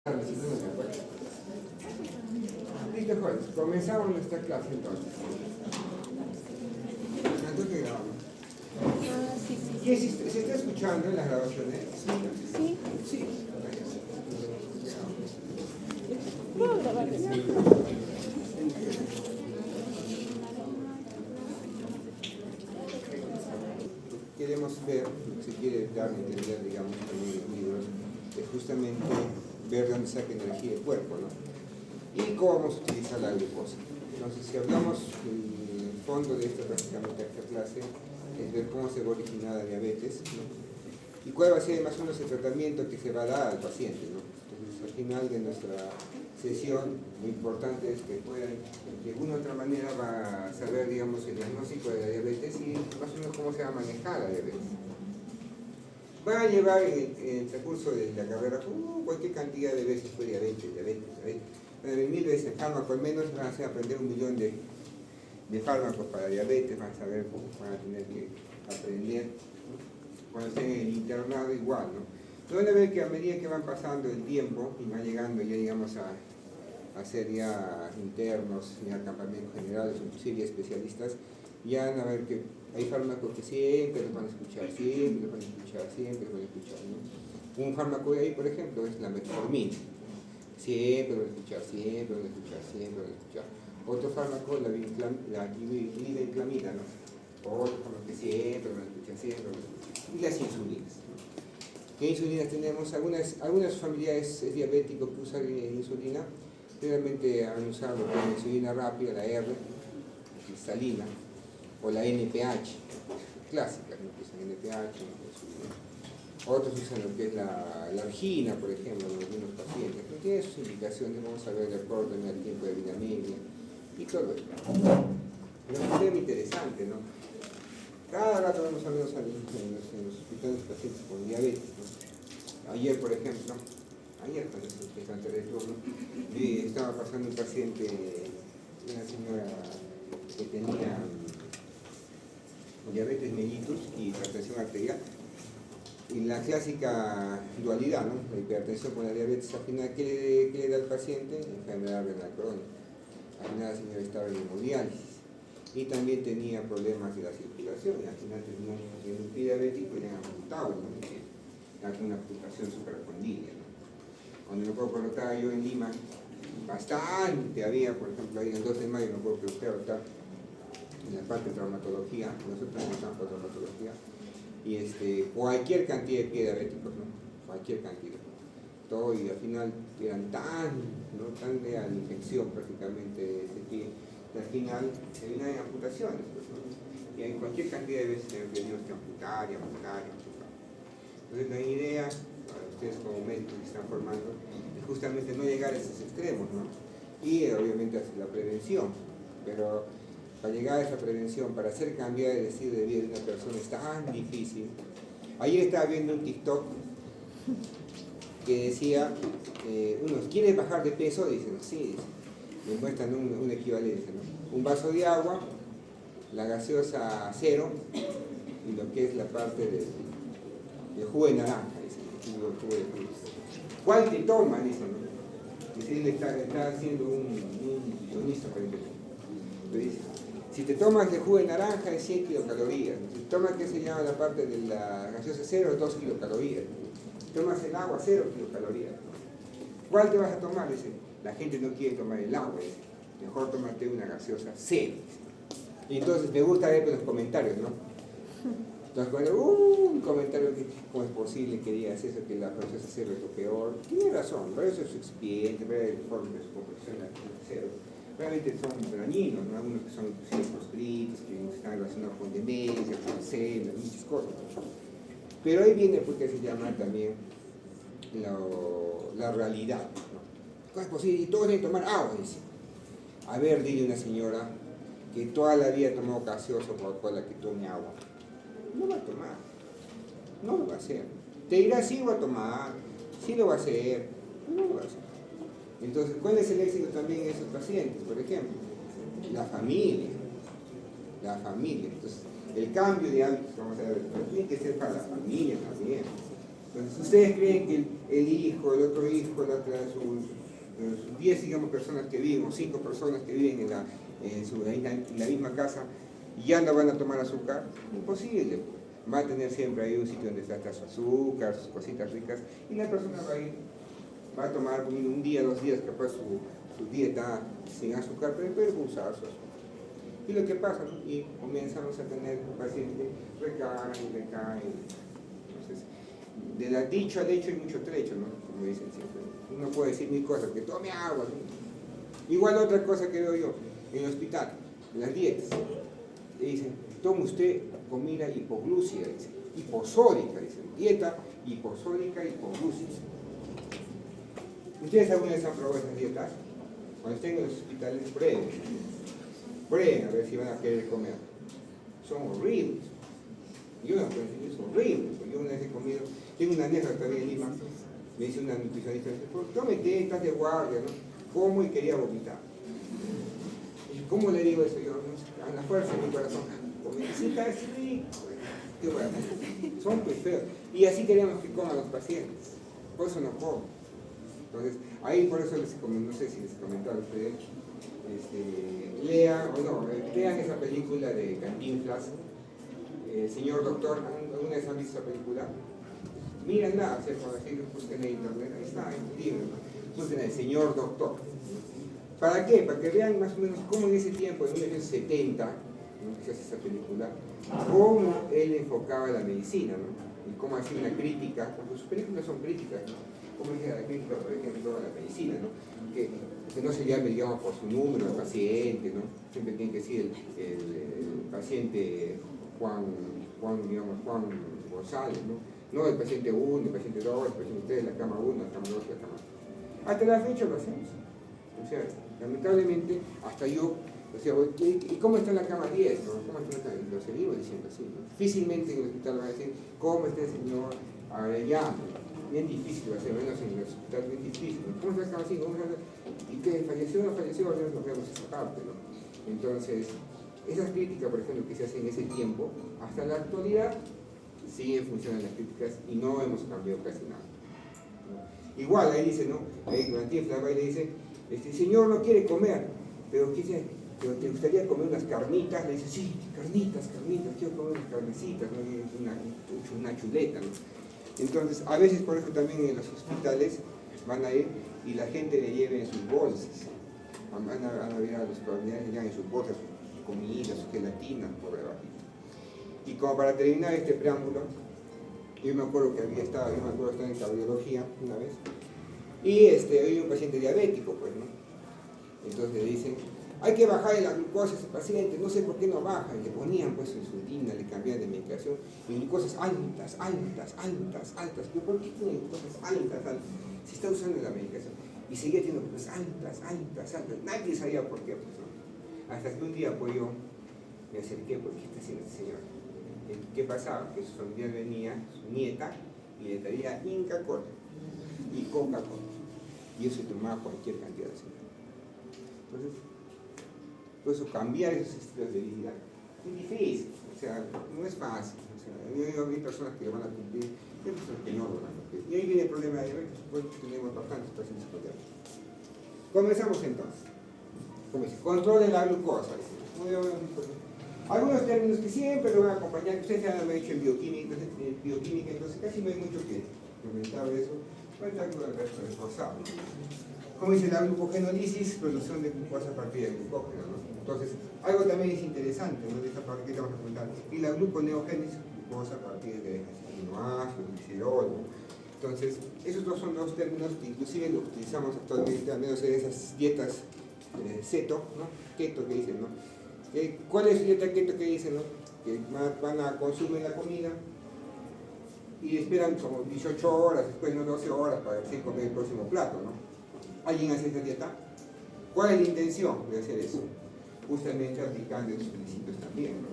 Listo, jóvenes, comenzamos nuestra clase entonces. Entonces grabamos. ¿Y se está escuchando en las grabaciones? Sí. Sí. Puedo grabar. Queremos ver, si quiere dar a entender, digamos, también los libros, es justamente ver dónde saca energía el cuerpo, ¿no? Y cómo vamos a utilizar la glucosa. Entonces, si hablamos en el fondo de prácticamente esta clase, es ver cómo se va a originar la diabetes, ¿no? Y cuál va a ser más o menos el tratamiento que se va a dar al paciente, ¿no? Entonces, al final de nuestra sesión, lo importante es que puedan, de alguna u otra manera, va a saber, digamos, el diagnóstico de la diabetes y más o menos cómo se va a manejar la diabetes. Van a llevar en el transcurso de la carrera cualquier cantidad de veces fue diabetes. Van a ver 1000 veces fármacos, al menos van a hacer aprender 1.000.000 de fármacos para diabetes, van a saber cómo van a tener que aprender, ¿no? Cuando estén en el internado igual, ¿no? Van a ver que a medida que van pasando el tiempo y van llegando ya, digamos, a ser ya internos, ya campamentos generales, inclusive especialistas, ya van a ver que hay fármacos que siempre los van a escuchar, siempre los van a escuchar, ¿no? Un fármaco de ahí, por ejemplo, es la metformina. Siempre lo van a escuchar, siempre lo van a escuchar, siempre lo van a escuchar. Otro fármaco, la glibenclamida, ¿no? Otro fármaco que siempre lo van a escuchar, siempre lo van a escuchar. Y las insulinas, ¿no? ¿Qué insulinas tenemos? Algunas familiares diabéticos que usan insulina, realmente han usado la insulina rápida, la R, la cristalina, o la NPH, clásicas, ¿no? Que usan NPH, insulina. Otros usan lo que es la argina, por ejemplo, en algunos pacientes. No tiene sus indicaciones, vamos a ver de acuerdo al tiempo de vida media y todo esto. Es un tema interesante, ¿no? Cada rato vamos a ver en los hospitales pacientes con diabetes, ¿no? Ayer, por ejemplo, antes de turno, estaba pasando un paciente, una señora que tenía diabetes mellitus y hipertensión arterial. Y la clásica dualidad, ¿no? La hipertensión con la diabetes, al final, ¿qué le da al paciente? Enfermedad renal crónica. Al final la señora estaba en hemodiálisis y también tenía problemas de la circulación, y al final tenía un pie diabético y le han amputado, ¿no? Una amputación supracondígea, ¿no? Cuando me puedo colocar yo en Lima, bastante había, por ejemplo, ahí el 2 de mayo, me puedo colocar en la parte de traumatología, nosotros empezamos por traumatología, y cualquier cantidad de pie diabéticos, ¿no? Cualquier cantidad. Todo, y al final eran tan de la infección prácticamente de ese pie, que al final terminan en amputaciones, pues, ¿no? Y hay cualquier cantidad de veces tenemos que amputar. Entonces la idea, para ustedes como médicos que están formando, es justamente no llegar a esos extremos, ¿no? Y obviamente hacer la prevención, pero para llegar a esa prevención, para hacer cambiar el estilo de vida de una persona es tan difícil. Ayer estaba viendo un TikTok que decía, unos, ¿quieres bajar de peso? Dicen, sí, me muestran un equivalente, ¿no? Un vaso de agua, la gaseosa cero, y lo que es la parte del jugo de naranja, dicen, ¿cuál te toma? Dicen, ¿no? Dice, él está haciendo un guionista para el dice, si te tomas el jugo de naranja es 100 kilocalorías, si tomas, ¿qué se llama la parte de la gaseosa cero? 2 kilocalorías, si tomas el agua 0 kilocalorías. ¿Cuál te vas a tomar? Dice, la gente no quiere tomar el agua, dice, mejor tómate una gaseosa cero. Y entonces me gusta ver los comentarios, ¿no? Entonces, bueno, un comentario que cómo es posible que digas eso, que la gaseosa cero es lo peor. Tiene razón, pero eso es su expediente, pero el informe de su composición de la gaseosa cero. Realmente son dañinos, ¿no? Algunos que son inclusive proscritos, que están relacionados con demencia, con Alzheimer, muchas cosas. Pero ahí viene porque se llama también la realidad, ¿no? ¿Cómo es posible? Y todos deben tomar agua, dice. A ver, dile a una señora que toda la vida tomó gaseosa o Coca-Cola que tome agua. No va a tomar, no lo va a hacer. Te dirá, sí va a tomar, sí lo va a hacer, no lo va a hacer. Entonces, ¿cuál es el éxito también de esos pacientes? Por ejemplo, la familia. Entonces, el cambio de hábitos, vamos a ver, tiene que ser para la familia también. Entonces, ¿ustedes creen que el hijo, el otro hijo, sus 10, digamos, personas que viven, o 5 personas que viven en la misma casa, ya no van a tomar azúcar? Imposible, pues. Va a tener siempre ahí un sitio donde está su azúcar, sus cositas ricas, y la persona va a tomar un día, 2 días, capaz su dieta sin azúcar, pero puede usar su azúcar. Y lo que pasa, ¿no? Y comenzamos a tener un paciente, recae. Entonces, de la dicho al hecho hay mucho trecho, ¿no? Como dicen siempre. Uno puede decir 1000 cosas, que tome agua, ¿no? Igual otra cosa que veo yo, en el hospital, en las dietas, le dicen, tome usted comida hipoglúcica, dicen, hiposódica, dicen, dieta hiposódica, hipoglúcica. ¿Ustedes alguna vez han probado esas dietas? Cuando estén en los hospitales, prueben a ver si van a querer comer. Son horribles. Yo no puedo decir, son horribles. Yo una vez he comido, tengo una anécdota todavía en Lima, me dice una nutricionista, tómete, estás de guardia, ¿no? Como y quería vomitar. Y ¿cómo le digo eso? Yo, a la fuerza de mi corazón, comecita es rico. Qué bueno, son pues feos. Y así queríamos que coman los pacientes. Por eso no como. Entonces, ahí por eso no sé si les comentaba a ustedes, vean esa película de Cantinflas, Señor Doctor. ¿Alguna vez han visto esa película? Mírenla, o sea, cuando busquen en internet, ahí está, en el libro, ¿no? Busquen el Señor Doctor. ¿Para qué? Para que vean más o menos cómo en ese tiempo, en 1970, ¿no?, que se hace esa película, cómo él enfocaba la medicina, ¿no? Y cómo hacía una crítica, porque sus películas son críticas, ¿no? Como dice la crítica, por ejemplo, a la medicina, ¿no? Que no se llame, digamos, por su número de paciente, ¿no? Siempre tiene que decir el paciente Juan González, ¿no? No el paciente 1, el paciente 2, el paciente 3, la cama 1, la cama 2, la cama 3. Hasta la fecha lo hacemos. O sea, lamentablemente, hasta yo, o sea, ¿y cómo está la cama 10? ¿No? ¿Cómo está la cama? Lo seguimos diciendo así, ¿no? Difícilmente en el hospital van a decir, ¿cómo está el señor Arellano? Bien difícil va a ser, menos en el hospital, bien difícil. ¿Cómo está la cama 5? ¿Y qué? ¿Falleció o no falleció? Al menos nos vemos esa parte, ¿no? Entonces, esas críticas, por ejemplo, que se hacen en ese tiempo, hasta la actualidad, siguen funcionando las críticas y no hemos cambiado casi nada, ¿no? Igual, ahí dice, ¿no? Ahí Cantinflas va y le dice, el señor no quiere comer, pero ¿te gustaría comer unas carnitas? Le dice, sí, carnitas, quiero comer unas carnecitas, ¿no? Una chuleta, ¿no? Entonces, a veces, por ejemplo, también en los hospitales van a ir y la gente le lleva en sus bolsas, van a ver a los familiares, le llevan en sus bolsas sus comidas, sus gelatinas, por debajo. Y como para terminar este preámbulo, yo me acuerdo que estaba en cardiología una vez, y había un paciente diabético, pues, ¿no? Entonces le dicen, hay que bajar la glucosa a ese paciente, no sé por qué no baja, y le ponían pues insulina, le cambiaban de medicación, y glucosas altas, pero ¿por qué tiene glucosas altas? Si está usando la medicación, y seguía teniendo glucosas altas, nadie sabía por qué, pues, ¿no? Hasta que un día, pues, yo me acerqué, pues, ¿qué está haciendo este señor? ¿Qué pasaba? Que su familiar venía, su nieta, y le traía Inca Kola y Coca-Cola, y eso tomaba cualquier cantidad de azúcar. Entonces, por eso cambiar esos estilos de vida es difícil, o sea, no es fácil. O sea, hay personas que lo van a cumplir y hay personas que no lo van a cumplir. Y ahí viene el problema de diabetes, pues tenemos bastantes pacientes con diabetes. Comenzamos entonces. Como dice, control de la glucosa. Algunos términos que siempre lo van a acompañar, ustedes ya lo han hecho en bioquímica, entonces casi no hay mucho que comentar de eso. Falta algo del resto de cosas. Como dice la glucogenólisis, producción de glucosa a partir del glucógeno, ¿no? Entonces, algo también es interesante, ¿no? De esta parte que vamos a comentar. Y la gluconeogénesis, glucosa a partir de aminoácidos, glicerol, ¿no? Entonces, esos dos son dos términos que inclusive los utilizamos actualmente, al menos en esas dietas ceto, ¿no? Keto que dicen, ¿no? ¿Cuál es la dieta keto que dicen, no? Que van a consumir la comida y esperan como 18 horas, después no 12 horas para decir comer el próximo plato, ¿no? ¿Alguien hace esta dieta? ¿Cuál es la intención de hacer eso? Justamente aplicando esos principios también, ¿no?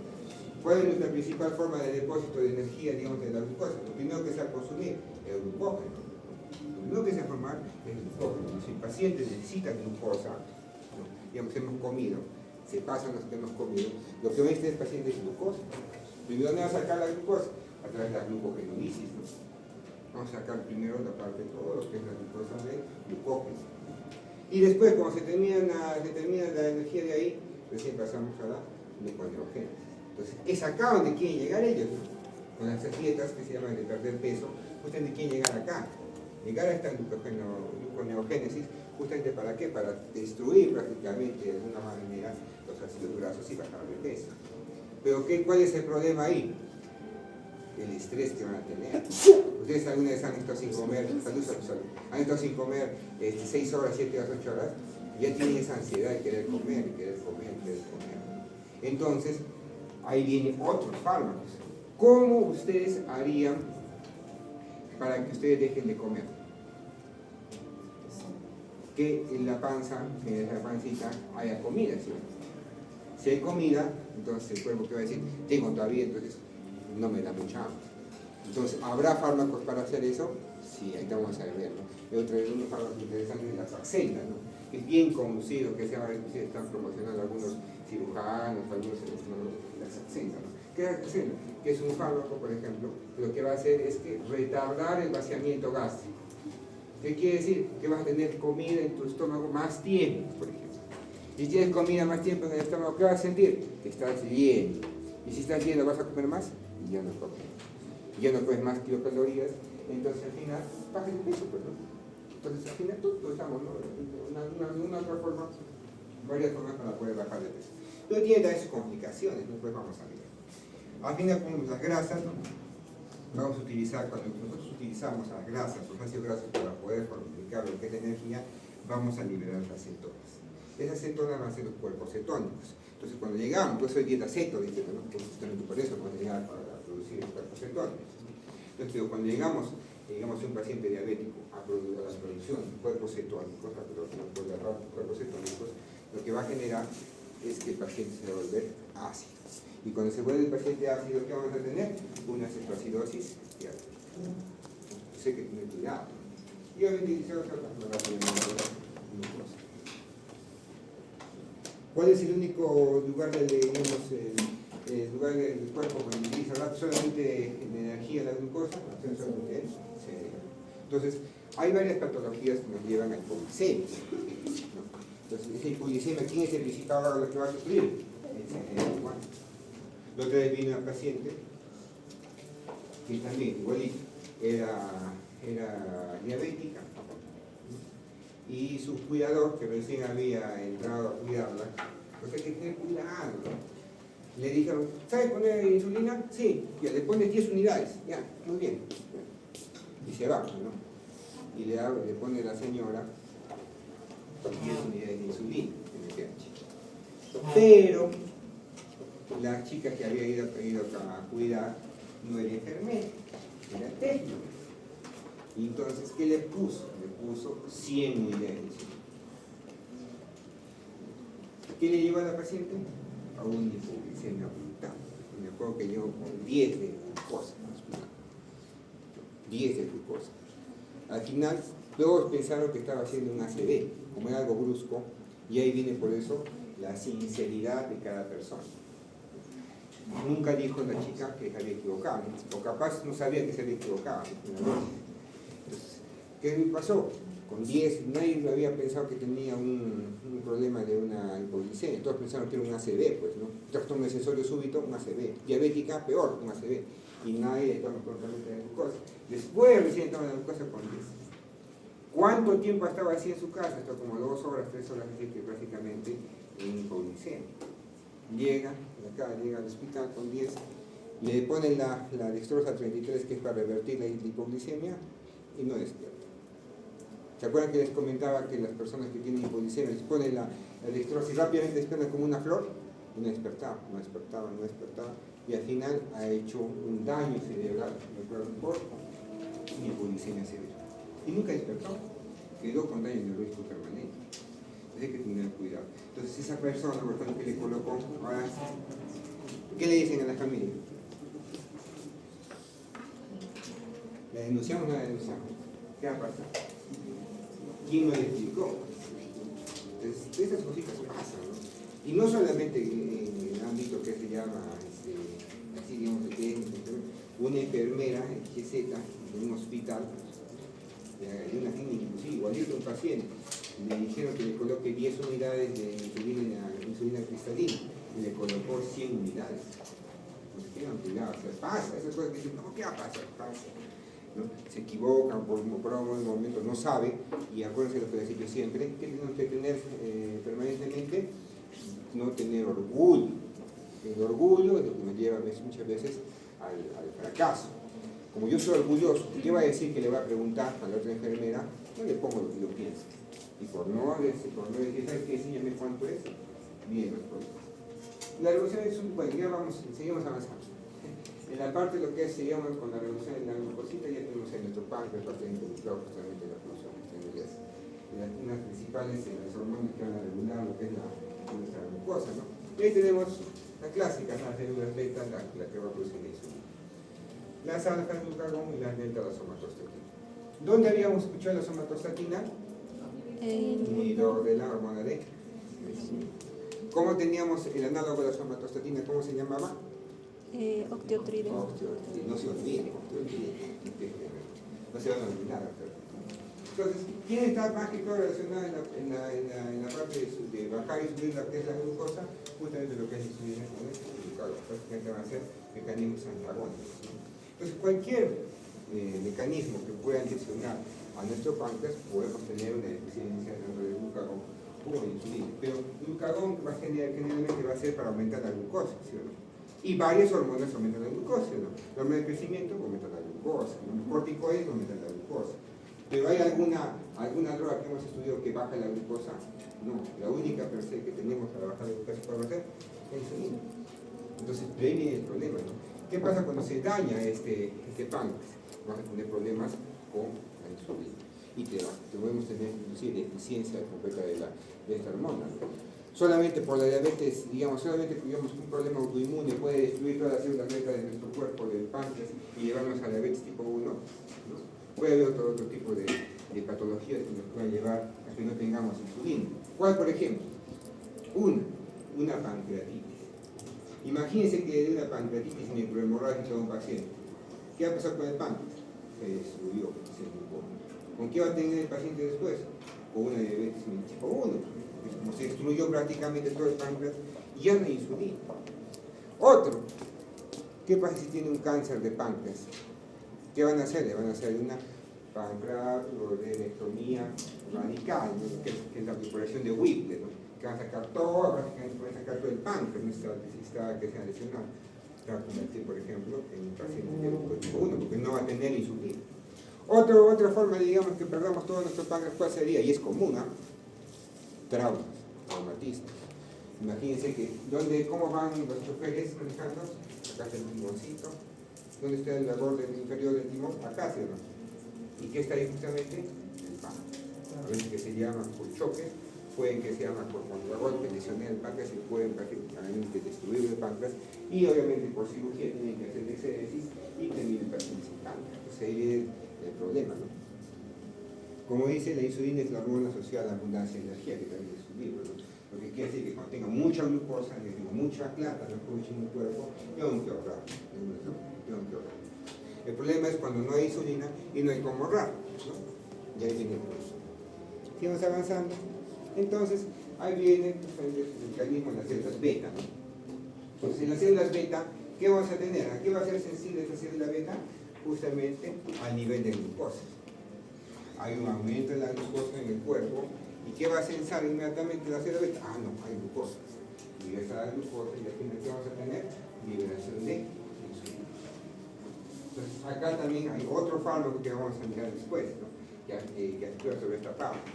¿Cuál es nuestra principal forma de depósito de energía, digamos, de la glucosa? Lo primero que se va a consumir es el glucógeno. Lo primero que se va a formar es el glucógeno. Si el paciente necesita glucosa, ¿no? Digamos, hemos comido, se pasan los que hemos comido, lo que va a necesitar el paciente es glucosa. Primero, ¿dónde va a sacar la glucosa? A través de la glucogenólisis, ¿no? Vamos a sacar primero la parte de todo lo que es la glucosa de glucógeno. Y después, cuando se termina la energía de ahí, recién pasamos a la gluconeogénesis. Entonces, es acá donde quieren llegar ellos, ¿no? Con las dietas que se llaman de perder peso, justamente quieren llegar acá. Llegar a esta gluconeogénesis, justamente ¿para qué? Para destruir prácticamente de alguna manera los ácidos grasos y bajar de peso. Pero ¿cuál es el problema ahí? El estrés que van a tener. Ustedes alguna vez han estado sin comer, han estado sin comer 6 horas, 7 horas, 8 horas, y ya tienen esa ansiedad de querer comer. Entonces, ahí vienen otros fármacos. ¿Cómo ustedes harían para que ustedes dejen de comer? Que en la panza, en la pancita, haya comida, ¿sí? Si hay comida, entonces el cuerpo que va a decir, tengo todavía, entonces no me da mucha hambre. Entonces, ¿habrá fármacos para hacer eso? Sí, ahí vamos a verlo. Unos fármacos interesantes es la saxenda, ¿no? Que es bien conocido, que se están promocionando algunos cirujanos, algunos la saxenda, ¿no? ¿Qué es la saxenda? Que es un fármaco, por ejemplo, lo que va a hacer es que retardar el vaciamiento gástrico. ¿Qué quiere decir? Que vas a tener comida en tu estómago más tiempo, por ejemplo. Y si tienes comida más tiempo en el estómago, ¿qué vas a sentir? Que estás lleno. Y si estás lleno, ¿vas a comer más? Y ya no comes. Ya no comes más kilocalorías, entonces al final bajas de peso, pues, ¿no? Entonces al final todos estamos, ¿no? Una otra forma, varias formas para poder bajar de peso. Pero tiene también sus complicaciones, ¿no? Pues vamos a ver. Al final ponemos las grasas, ¿no? Vamos a utilizar, cuando nosotros utilizamos las grasas, los ácidos grasos para poder fortificar lo que es la energía, vamos a liberar las cetonas. Esas cetonas van a ser los cuerpos cetónicos. Entonces cuando llegamos, pues soy dieta ceto, ¿no? Pues justamente por eso podemos llegar a producir los cuerpos cetónicos. Entonces digo, cuando llegamos a un paciente diabético a la producción de cuerpos cetónicos, a cuerpos cetónicos, lo que va a generar es que el paciente se va a volver ácido. Y cuando se vuelve el paciente ácido, ¿qué vamos a tener? Una cetoacidosis diabética. Entonces hay que tener cuidado. Y obviamente ¿cuál es el único lugar el lugar del cuerpo donde utiliza solamente en energía la glucosa? Solamente en cerebro. Entonces, hay varias patologías que nos llevan a hipoglicemia. Entonces, esa hipoglicemia, ¿quién es el principal órgano que va a sufrir? El cerebro humano. La otra vez vino una paciente que también, igualito, era diabética, y su cuidador, que recién había entrado a cuidarla, pues hay que tener cuidado, ¿no? Le dijeron, ¿sabes poner insulina? Sí, ya, le pones 10 unidades, ya, muy bien. Y se va, ¿no? Y le pone la señora 10 unidades de insulina en el pH. Pero la chica que había ido a cuidar no era enfermera, era técnica. Y entonces, ¿qué le puso? Le puso 100 unidades de insulina. ¿Qué le llevó a la paciente? A una hipoglicemia brutal. Me acuerdo que llegó con 10 de glucosa. 10 de glucosa. Al final, todos pensaron que estaba haciendo un ACV, como era algo brusco, y ahí viene por eso la sinceridad de cada persona. Nunca dijo la chica que se había equivocado, o capaz no sabía que se había equivocado. Entonces, ¿qué pasó? Con 10, nadie había pensado que tenía un problema de una hipoglicemia, todos pensaron que era un ACV, pues, ¿no? Trastorno accesorio súbito, un ACV. Diabética, peor, un ACV. Y nadie estaba correctamente en la glucosa. Después recién estaba en la glucosa con 10. ¿Cuánto tiempo estaba así en su casa? Estaba como 2 horas, 3 horas, así que prácticamente en hipoglicemia. Llega al hospital con 10, le ponen la dextrosa 33, que es para revertir la hipoglicemia, y no despierta. ¿Se acuerdan que les comentaba que las personas que tienen hipoglicemia les ponen la dextrosa y rápidamente despiertan como una flor? Y no despertaba, y al final ha hecho un daño cerebral por hipoglicemia severa. Y nunca despertó, quedó con daño neurológico permanente. Hay que tener cuidado. Entonces esa persona, por ejemplo, que le colocó, ahora, ¿qué le dicen a la familia? ¿La denunciamos o no la denunciamos? ¿Qué va a pasar? ¿Quién nos explicó? Entonces, esas cositas pasan, ¿no? Y no solamente en el ámbito que se llama, así digamos, una enfermera, GZ, en un hospital, de una clínica inclusive, igualito un paciente, le dijeron que le coloque 10 unidades de insulina cristalina, y le colocó 100 unidades. Pues tengan cuidado, o sea, pasa, esas cosas que dicen, no, ¿qué va a pasar? Pasa. ¿No? Se equivocan por un momento, no saben, y acuérdense lo que les digo siempre, que tenemos que tener permanentemente, no tener orgullo. El orgullo es lo que nos lleva muchas veces al fracaso. Como yo soy orgulloso, ¿qué va a decir que le va a preguntar a la otra enfermera? No le pongo lo que yo pienso. Y por no decir, ¿sabes qué? Enséñame cuánto es, bien los problemas. La revolución es bueno, ya seguimos avanzando. En la parte de lo que es, seguimos con la revolución de la glucosita, ya tenemos en nuestro páncreas bastante involucrado justamente en la función unas principales las hormonas que van a regular lo que es nuestra glucosa, ¿no? Y ahí tenemos la clásica, las células beta, la que va a producir la insulina. Las alfas, glucagón y las delta, la somatostatina. ¿Dónde habíamos escuchado la somatostatina? Inhibidor de la hormona D. ¿Cómo teníamos el análogo de la somatostatina? ¿Cómo se llamaba? Octiotride. No se olvide, no se van a olvidar. Entonces, ¿quién está más que todo relacionado en la parte de bajar y subir lo que es la glucosa? Justamente lo que es insulina con el glucagón. Prácticamente van a ser mecanismos antagónicos. Entonces, cualquier mecanismo que pueda lesionar a nuestro páncreas, podemos tener una deficiencia tanto de glucagón como de insulina. Pero glucagón generalmente va a ser para aumentar la glucosa, ¿sí o no? Y varias hormonas aumentan la glucosa, ¿no? La hormona de crecimiento aumenta la glucosa, los corticoides aumentan la glucosa. Pero ¿hay alguna droga que hemos estudiado que baja la glucosa? No, la única per se que tenemos para bajar la glucosa para hacer es la insulina. Entonces, de ahí viene el problema, ¿no? ¿Qué pasa cuando se daña este páncreas? Vas a tener problemas con la insulina. Y podemos tener inclusive deficiencia completa de esta hormona, ¿no? Solamente por la diabetes, digamos, solamente tuvimos un problema autoinmune, puede destruir todas las células beta de nuestro cuerpo, del páncreas, y llevarnos a la diabetes tipo 1, ¿no? Puede haber otro tipo de patologías que nos puedan llevar a que no tengamos insulina. ¿Cuál, por ejemplo? Una pancreatitis. Imagínense que de una pancreatitis microhemorrágica a un paciente. ¿Qué va a pasar con el páncreas? Se destruyó, se ocupó. ¿Con qué va a tener el paciente después? Con una diabetes tipo 1. Como se destruyó prácticamente todo el páncreas, ya no hay insulina. Otro, ¿qué pasa si tiene un cáncer de páncreas? ¿Qué van a hacer? Le van a hacer una pancreatonectomía radical, ¿no? que es la operación de Whipple, ¿no? Que van a sacar todo, prácticamente van a sacar todo el páncreas, no está que sea lesionado. Para convertir, por ejemplo, en un paciente de tipo 1, porque no va a tener insulina. Otra forma, digamos, que perdamos todo nuestro páncreas, ¿cuál sería? Y es común, ¿no? Traumatismos. Imagínense que, ¿cómo van los choferes manejando? Acá está el timoncito. ¿Dónde está el borde inferior del timón? Acá, ¿sí o no? ¿Y qué está ahí justamente? El páncreas. A veces que se llama por choque, pueden que se llama por contragolpe, lesionar el páncreas y pueden prácticamente destruir el páncreas. Y obviamente por cirugía tienen que hacer exéresis y terminar el paciente sin páncreas. Entonces ahí viene el problema, ¿no? Como dice, la insulina es la hormona asociada a la abundancia de energía, que también es un libro, ¿no? Lo que quiere decir que cuando tenga mucha glucosa, que tenga mucha plata, mucho en el cuerpo, tengo que ahorrar. El problema es cuando no hay insulina y no hay cómo ahorrar, ¿no? Y ahí viene el problema. Seguimos avanzando. Entonces, ahí viene el mecanismo de las células beta, ¿no? Entonces, en las células beta, ¿qué vamos a tener? ¿A qué va a ser sensible esta célula beta? Justamente al nivel de glucosa. Hay un aumento de la glucosa en el cuerpo. ¿Y qué va a censar inmediatamente la célula beta? No hay glucosa. Libera la glucosa y al final, ¿qué vamos a tener? Liberación de insulina. Entonces, acá también hay otro fármaco que vamos a mirar después, ¿no? que actúa sobre esta parte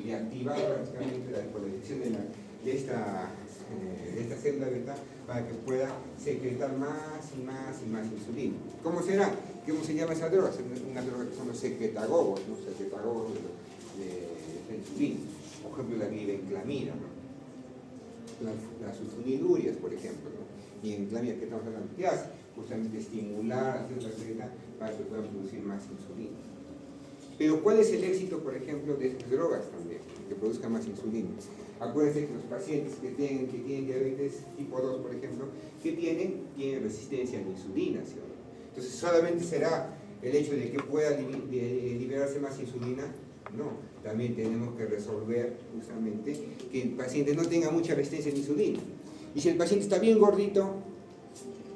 y activa prácticamente la despolarización de esta célula beta para que pueda secretar más y más insulina. ¿Cómo será? ¿Cómo se llama esa droga? Es una droga que son los secretagogos, ¿no? Secretagogos de insulina. Por ejemplo, la glibenclamida, ¿no? Las sulfonilurias, por ejemplo, ¿no? Y en glamida, ¿qué estamos hablando? ¿Qué hace? Justamente estimular a células beta para que puedan producir más insulina. Pero ¿cuál es el éxito, por ejemplo, de estas drogas también? Que produzcan más insulina. Acuérdense que los pacientes que tienen diabetes tipo 2, por ejemplo, que tienen resistencia a la insulina, ¿sí? Entonces solamente será el hecho de que pueda liberarse más insulina. No, también tenemos que resolver justamente que el paciente no tenga mucha resistencia a la insulina. Y si el paciente está bien gordito,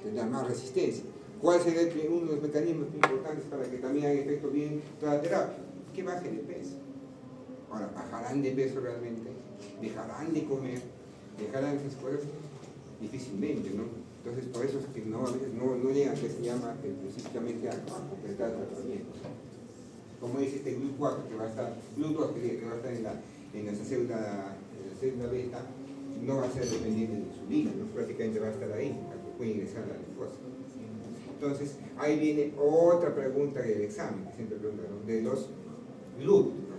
tendrá más resistencia. ¿Cuál será uno de los mecanismos importantes para que también haga efecto bien toda la terapia? Que baje de peso. Ahora, ¿bajarán de peso realmente? ¿Dejarán de comer? ¿Dejarán esas cosas? Difícilmente, ¿no? Entonces, por eso es que a veces no llega a que se llama específicamente a completar el tratamiento. Como dice este GLUT4 que va a estar, GLUT2 que va a estar en la célula beta, no va a ser dependiente de insulina, ¿no? Prácticamente va a estar ahí, para que pueda ingresar a la glucosa. Entonces, ahí viene otra pregunta del examen, que siempre preguntan, ¿no? De los GLUT, ¿no?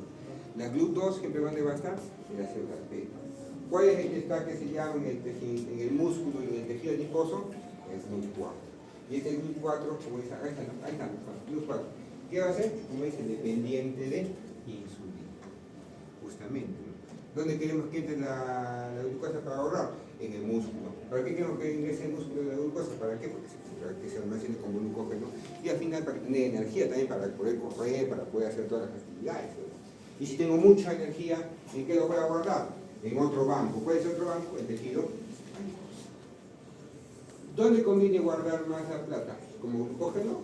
La GLUT2 siempre ¿dónde va a estar? En la célula beta. ¿Cuál es el que está, que se llama en el músculo y en el tejido adiposo? Es GLUT4. Y este GLUT4, como dice, ahí está, GLUT4. ¿Qué va a hacer? Como dice, dependiente de insulina. Justamente, ¿no? ¿Dónde queremos que entre la glucosa para ahorrar? En el músculo. ¿Para qué queremos que ingrese el músculo de la glucosa? ¿Para qué? Para que se almacene como glucógeno. Y al final para tener energía también, para poder correr, para poder hacer todas las actividades, ¿no? Y si tengo mucha energía, ¿en qué lo voy a guardar? En otro banco. ¿Cuál es otro banco? El tejido adiposo. ¿Dónde conviene guardar más la plata? ¿Como glucógeno?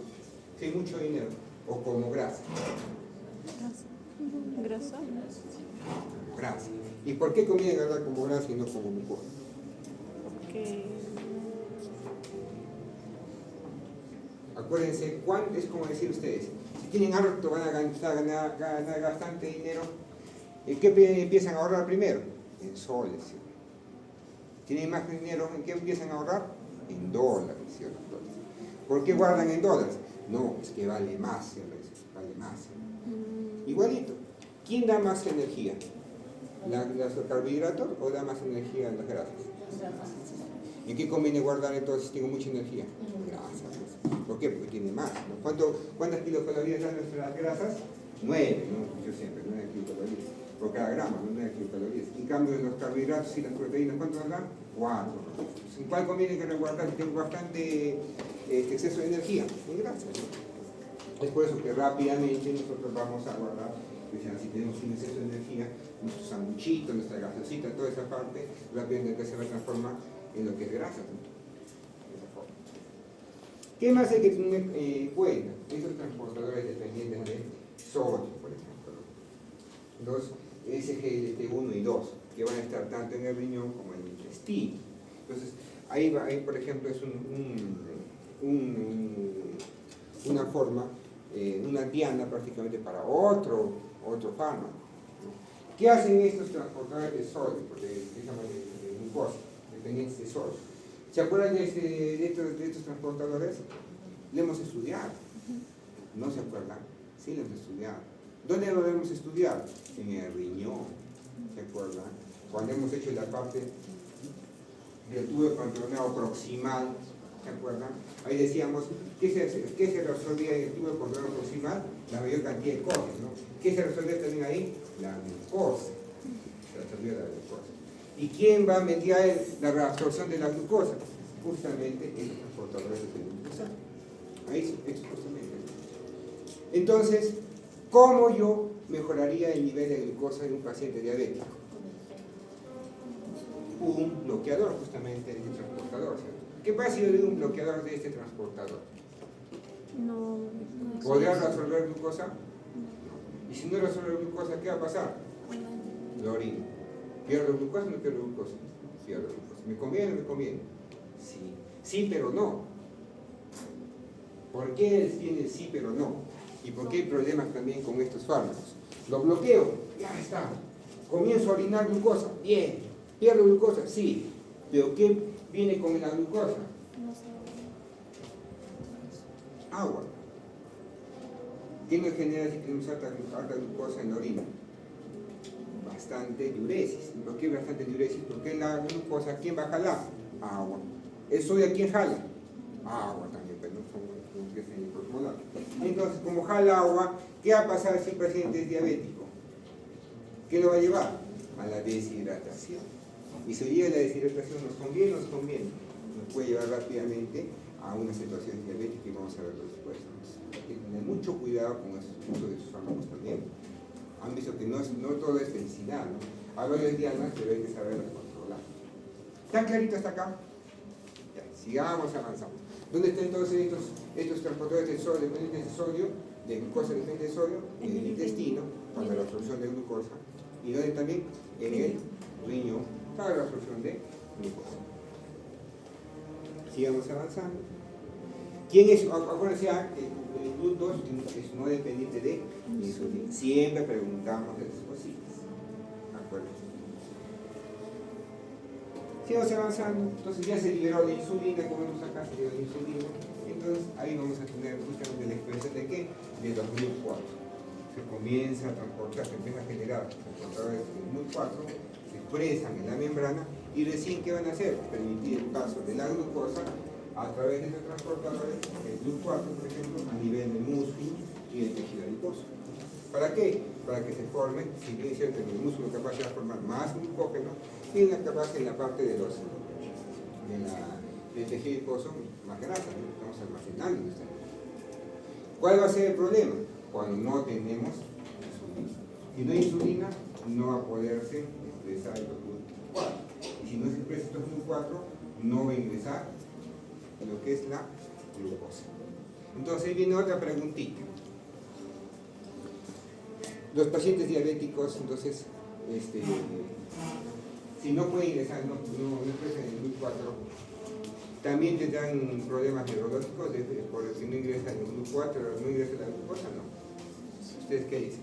Si hay mucho dinero. ¿O como grasa? Grasa. Grasa. ¿Y por qué conviene guardar como grasa y no como glucógeno? Porque Acuérdense, es como decir ustedes, si tienen harto van a ganar bastante dinero, ¿en qué empiezan a ahorrar primero? En soles, ¿sí? ¿Tienen más dinero? ¿En qué empiezan a ahorrar? En dólares, ¿sí? ¿Por qué guardan en dólares? No, es que vale más, ¿sí? Vale más, ¿sí? Igualito, ¿quién da más energía? ¿Los carbohidratos o da más energía en las grasas? ¿En qué conviene guardar entonces si tengo mucha energía? Grasas. ¿Por qué? Porque tiene más, ¿no? ¿Cuántas kilocalorías dan nuestras grasas? 9, ¿no? Yo siempre, 9 kilocalorías por cada gramo, ¿no? 9 kilocalorías. En cambio, los carbohidratos y las proteínas, ¿cuánto nos dan? 4. ¿En cuál conviene que resguardar si tengo bastante exceso de energía? En grasas, ¿no? Es por eso que rápidamente nosotros vamos a guardar, si tenemos un exceso de energía, nuestro sanguchito, nuestra gasosita, toda esa parte, rápidamente se va a transformar en lo que es grasa, ¿no? ¿Qué más hay que tener en cuenta? Esos transportadores dependientes de sodio, por ejemplo, los SGLT1 y 2, que van a estar tanto en el riñón como en el intestino. Entonces, ahí por ejemplo, es una forma, una diana prácticamente para otro fármaco. ¿Qué hacen estos transportadores de sodio? Porque se llama de glucosa, dependientes de sodio. ¿Se acuerdan de estos transportadores? Lo hemos estudiado. ¿No se acuerdan? Sí, lo hemos estudiado. ¿Dónde lo hemos estudiado? En el riñón. ¿Se acuerdan? Cuando hemos hecho la parte del tubo controlado proximal, ¿se acuerdan? Ahí decíamos, ¿qué se resolvía en el tubo controlado proximal? La mayor cantidad de cosas, ¿no? ¿Qué se resolvía también ahí? La glucosa. Se resolvía la glucosa. ¿Y quién va a mediar la reabsorción de la glucosa? Justamente estos transportadores de glucosa. Ahí sí, justamente. Entonces, ¿cómo yo mejoraría el nivel de glucosa en un paciente diabético? Un bloqueador justamente de este transportador, ¿cierto? ¿Qué pasa si yo le doy un bloqueador de este transportador? no ¿Podría resolver glucosa? No. Y si no resuelve glucosa, ¿qué va a pasar? Lo orino. ¿Pierdo glucosa o no pierdo glucosa? Pierdo glucosa. ¿Me conviene o no me conviene? Sí. Sí, pero no. ¿Por qué tiene sí, pero no? ¿Y por qué hay problemas también con estos fármacos? Lo bloqueo, ya está. Comienzo a orinar glucosa, bien. ¿Pierdo glucosa? Sí. ¿Pero qué viene con la glucosa? Agua. ¿Qué nos genera si tenemos alta glucosa en la orina? Bastante diuresis. ¿Por qué bastante diuresis? Porque la glucosa, ¿quién va a jalar? Agua. ¿El sodio a quién jala? Agua también, pero no son que se incorporan. Entonces, como jala agua, ¿qué va a pasar si el paciente es diabético? ¿Qué lo va a llevar? A la deshidratación. Y si llega la deshidratación, ¿nos conviene o nos conviene? Nos puede llevar rápidamente a una situación diabética y vamos a verlo después. Hay que tener mucho cuidado con el uso de sus fármacos también. Han visto que no todo es felicidad, ¿no? Hablo de dianas, pero hay que saberlo controlar. ¿Está clarito hasta acá? Ya, sigamos avanzando. ¿Dónde están entonces estos transportadores de sodio, dependientes de sodio, de glucosa dependiente de sodio? En el intestino, para la absorción de glucosa. ¿Y dónde también? En el riñón, para la absorción de glucosa. Sigamos avanzando. ¿Quién es? Acuérdense que el GLUT2 es no dependiente de insulina. Siempre preguntamos de esas cositas. Acuérdense. Sigamos avanzando. Entonces ya se liberó la insulina, como vemos acá, se liberó la insulina. Entonces ahí vamos a tener justamente la expresión de ¿qué? De los GLUT4. Se comienza a transportar, se empieza a generar transportadores de GLUT4, se expresan en la membrana y recién ¿qué van a hacer? Permitir el paso de la glucosa a través de esos transportadores, el GLUT4 por ejemplo, a nivel del músculo y del tejido adiposo. ¿Para qué? Para que se forme, si bien es cierto, en el músculo capaz de formar más glucógeno, y capaz en la parte del tejido adiposo más grasa, ¿no? Estamos almacenando en esta área. ¿Cuál va a ser el problema? Cuando no tenemos insulina. Si no hay insulina, no va a poderse expresar el GLUT4. Y si no se expresa el GLUT4, no va a ingresar lo que es la glucosa. Entonces ahí viene otra preguntita. Los pacientes diabéticos, entonces, si no pueden ingresar, no expresan el GLUT4, también tendrán problemas neurológicos porque no ingresa el GLUT4, no ingresa la glucosa, ¿no? ¿Ustedes qué dicen?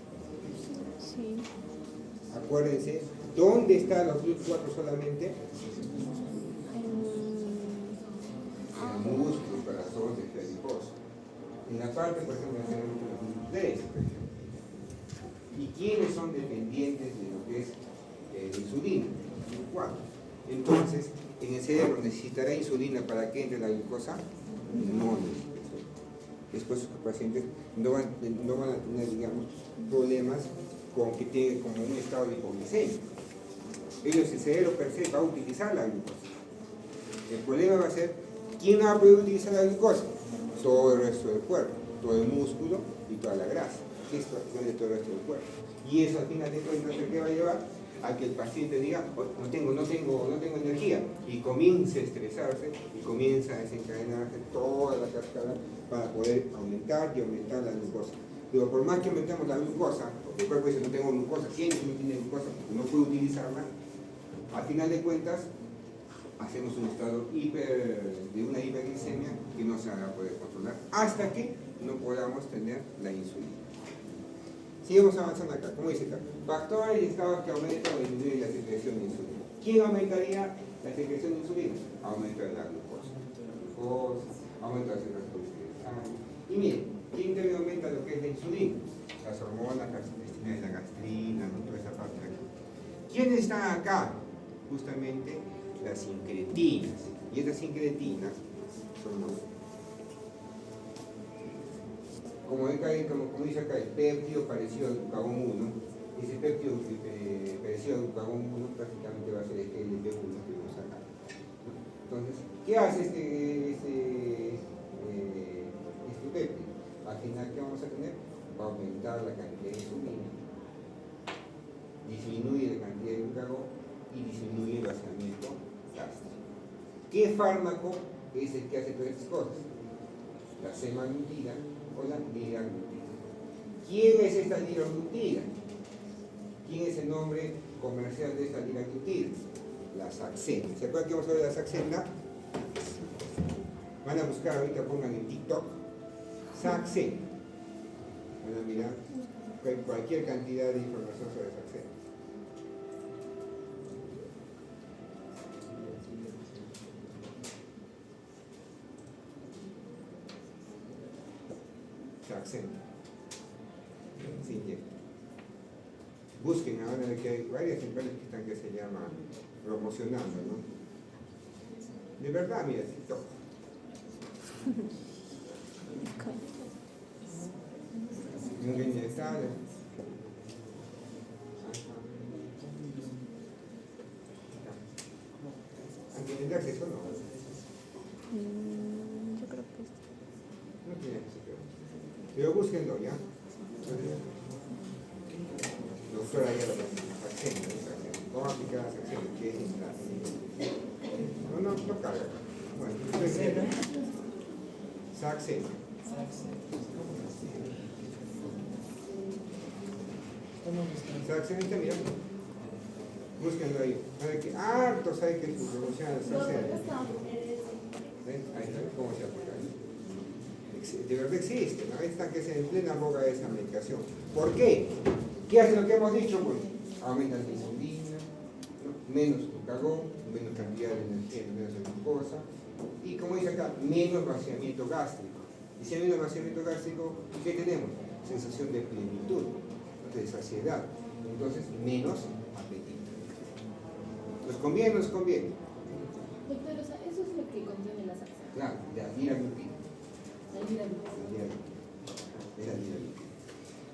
Sí. Acuérdense, ¿dónde están los GLUT4 solamente? En el músculo, corazón, tejido adiposo. En la parte, por ejemplo, tenemos los GLUT3, por ejemplo. ¿Y quiénes son dependientes de lo que es la insulina? GLUT4. Entonces, en el cerebro necesitará insulina para que entre la glucosa, no necesita. Después los pacientes no van a tener, digamos, problemas con que tienen como un estado de hipoglicemia. El cerebro per se va a utilizar la glucosa. El problema va a ser, ¿quién no va a poder utilizar la glucosa? Todo el resto del cuerpo, todo el músculo y toda la grasa. Esto es de todo el resto del cuerpo. Y eso al final de cuentas, ¿qué va a llevar? A que el paciente diga, oh, no tengo energía, y comience a estresarse y comienza a desencadenarse toda la cascada para poder aumentar la glucosa. Pero por más que aumentemos la glucosa, porque el cuerpo dice no tengo glucosa, siente que no tiene glucosa porque no puede utilizarla, al final de cuentas hacemos un estado de una hiperglicemia que no se va a poder controlar hasta que no podamos tener la insulina. Sigamos avanzando acá, como dice acá, factores y estados que aumentan o disminuyen la secreción de insulina. ¿Quién aumentaría la secreción de insulina? Aumento de la glucosa, aumento de la secreción de sangre. Y miren, ¿quién también aumenta lo que es la insulina? Las hormonas, la gastrina, ¿no? Toda esa parte de aquí. ¿Quiénes están acá? Justamente las incretinas. Y estas incretinas son como dice acá, el péptido parecido al glucagón 1, ese péptido parecido al glucagón 1 prácticamente va a ser este LP1 que vemos acá. Entonces, ¿qué hace este péptido? Al final, ¿qué vamos a tener? Va a aumentar la cantidad de insulina, disminuye la cantidad de glucagón y disminuye el vaciamiento gástrico. ¿Qué fármaco es el que hace todas estas cosas? La semaglutida o la liraglutida. ¿Quién es esta liraglutida? ¿Quién es el nombre comercial de esta liraglutida? La Saxenda. ¿Se acuerdan que vamos a ver de la Saxenda? Van a buscar ahorita, pongan en TikTok Saxenda. Van a mirar cualquier cantidad de información sobre Saxenda. Saxenda. Se inyecta. Busquen ahora que hay varias empresas que se llaman promocionando, ¿no? De verdad, mira, TikTok. Nunca inyectar. Aunque tendrá acceso, no. Yo creo Pero búsquenlo, ¿ya? Doctora Ayala, Saxenia, ¿cómo aplicar Saxenia? ¿Qué es no carga. Bueno, Saxenia. Saxenia, mira. Búsquenlo ahí. Sabe que hartos hay que promocionar el Saxenia. ¿Ven? Ahí está, ¿cómo se aplica? De verdad existe, ¿no? Está que es en plena boga esa medicación. ¿Por qué? ¿Qué hace lo que hemos dicho? Pues aumenta la insulina, ¿no? Menos glucagón, menos cantidad de energía, menos glucosa, y como dice acá, menos vaciamiento gástrico. Y si hay menos vaciamiento gástrico, ¿qué tenemos? Sensación de plenitud, de saciedad. Entonces, menos apetito. ¿Nos conviene o nos conviene? Doctor, o sea, eso es lo que contiene la salsa. Claro, la liraglutida. La liraglutida.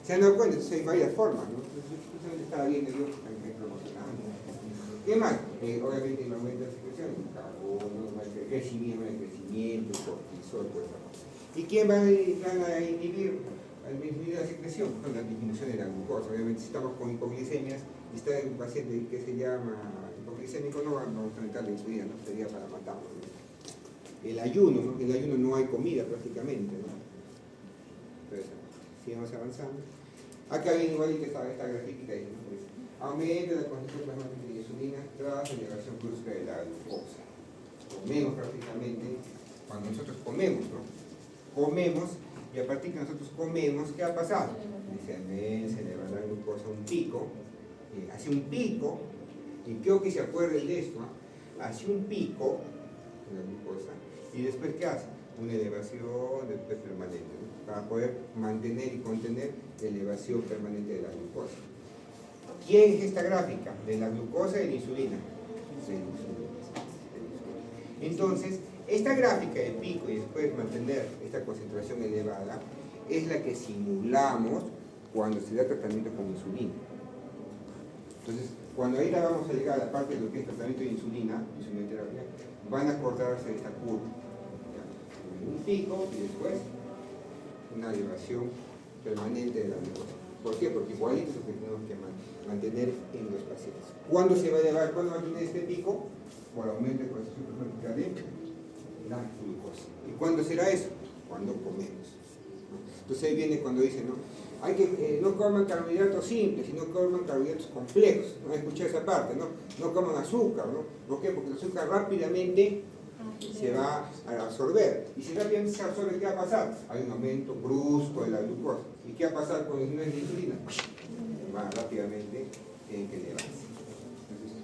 Se han dado cuenta, entonces hay varias formas, ¿no? Entonces estaba viendo yo también promocionando. ¿Qué más? Obviamente el aumento de secreción, el carbono, el crecimiento, el cortisol, pues. ¿Y quién va a inhibir la secreción? Con la disminución de la glucosa. Obviamente si estamos con hipoglicemias y está en un paciente que se llama hipoglicémico, no vamos a aumentar la insulina, ¿no? Sería para matarlo, ¿no? El ayuno, ¿no? En el ayuno no hay comida prácticamente, ¿no? Entonces, sigamos avanzando. Acá viene igualito esta gráfica, ¿no? Pues, aumenta la concentración plasmática de insulina tras elevación brusca de la glucosa. Comemos prácticamente, cuando nosotros comemos, ¿no? Comemos, y a partir que nosotros comemos, ¿qué ha pasado? Dice, se eleva la glucosa a un pico, hace un pico, y creo que se acuerden de esto, ¿no? Hace un pico en la glucosa, y después ¿qué hace? Una elevación después permanente, ¿no? Para poder mantener y contener la elevación permanente de la glucosa. ¿Quién es esta gráfica? De la glucosa y de la insulina. De la insulina. Entonces, esta gráfica de pico y después mantener esta concentración elevada es la que simulamos cuando se da tratamiento con insulina. Entonces, cuando ahí vamos a llegar a la parte de lo que es tratamiento de insulina terapia, van a acordarse de esta curva. Un pico y después una elevación permanente de la glucosa. ¿Por qué? Porque igualito es lo que tenemos que mantener en los pacientes. ¿Cuándo se va a elevar? ¿Cuándo va a tener este pico? Por aumento de concentración plasmática de la glucosa. ¿Y cuándo será eso? Cuando comemos. Entonces ahí viene cuando dice, ¿no? Hay que no coman carbohidratos simples, sino coman carbohidratos complejos. ¿No? Escuché esa parte, ¿no? No coman azúcar, ¿no? ¿Por qué? Porque el azúcar rápidamente se va a absorber. Y si rápidamente se absorbe, ¿qué va a pasar? Hay un aumento brusco de la glucosa. ¿Y qué va a pasar con el nivel de insulina? Va rápidamente en que elevarse.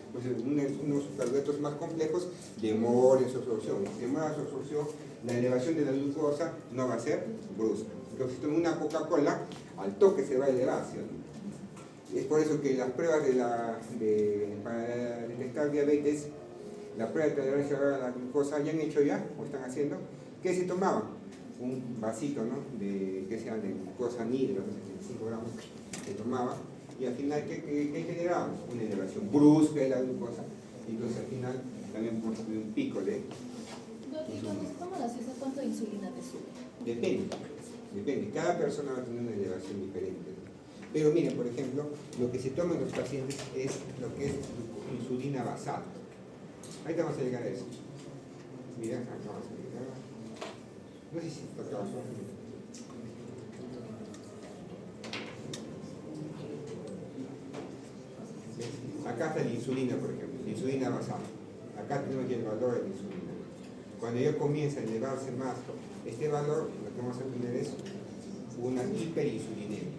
Entonces, unos carbohidratos más complejos demoran su absorción. Si demora su absorción, la elevación de la glucosa no va a ser brusca. Entonces, si toman una Coca-Cola, al toque se va a elevar, ¿sí? Es por eso que las pruebas para detectar diabetes, la prueba de tolerancia a la glucosa, ¿ya han hecho ya? ¿O están haciendo? ¿Qué se tomaban? Un vasito, ¿no? De glucosa nigra, 5 gramos, se tomaba. Y al final, ¿qué generábamos? Una elevación brusca de la glucosa. Y entonces al final también por un pico de ¿Y cuando se toma la gaseosa, cuánto de insulina te sube? Depende. Cada persona va a tener una elevación diferente, ¿no? Pero miren, por ejemplo, lo que se toma en los pacientes es lo que es insulina basal. Ahí vamos a llegar a eso. Mira, acá vamos a llegar. No sé si acá vamos a llegar. Acá está la insulina, por ejemplo, la insulina basal. Acá tenemos ya el valor de la insulina. Cuando ya comienza a elevarse más este valor, lo que vamos a tener es una hiperinsulinemia.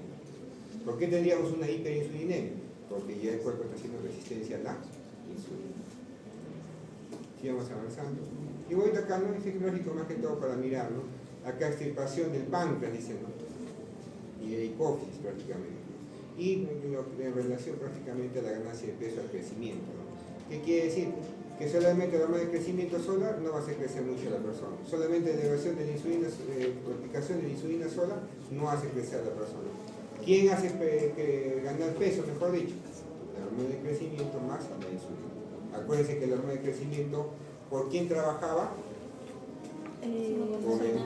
¿Por qué tendríamos una hiperinsulinemia? Porque ya el cuerpo está haciendo resistencia a la insulina. Sigamos avanzando. Y voy acá, ¿no? Es lógico más que todo para mirar, ¿no? Acá extirpación del páncreas, dicen, ¿no? Y de hipófisis prácticamente. Y en relación prácticamente a la ganancia de peso al crecimiento, ¿no? ¿Qué quiere decir? Que solamente la hormona de crecimiento sola no va a hacer crecer mucho a la persona. Solamente la elevación de la insulina, aplicación de la insulina sola no hace crecer a la persona. ¿Quién hace ganar peso, mejor dicho? La hormona de crecimiento más la insulina. Acuérdense que la hormona de crecimiento, ¿por quién trabajaba? Por el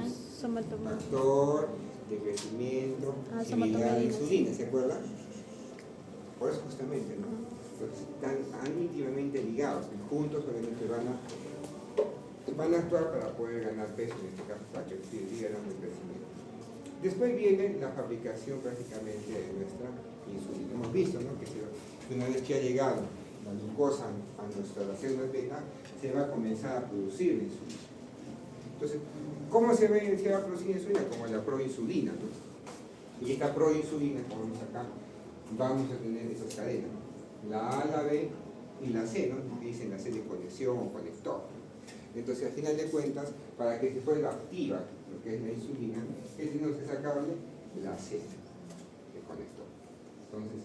factor de crecimiento, Ah, similar a la somatomedidas. insulina, ¿se acuerdan? Por eso justamente, ¿no? Entonces, están íntimamente ligados y juntos obviamente van a actuar para poder ganar peso, en este caso, para que siga dando crecimiento. Después viene la fabricación prácticamente de nuestra insulina. Hemos visto, ¿no?, que una vez que ha llegado la glucosa a nuestras células beta, se va a comenzar a producir la insulina. Entonces, ¿cómo se va a producir insulina? Como la proinsulina, ¿no? Y esta proinsulina, como vemos acá, vamos a tener esas cadenas, la A, la B y la C, ¿no?, que dicen la C de conexión o conector. Entonces, al final de cuentas, para que se vuelva activa lo que es la insulina, ¿qué tenemos que sacarle? La C de conector. Entonces,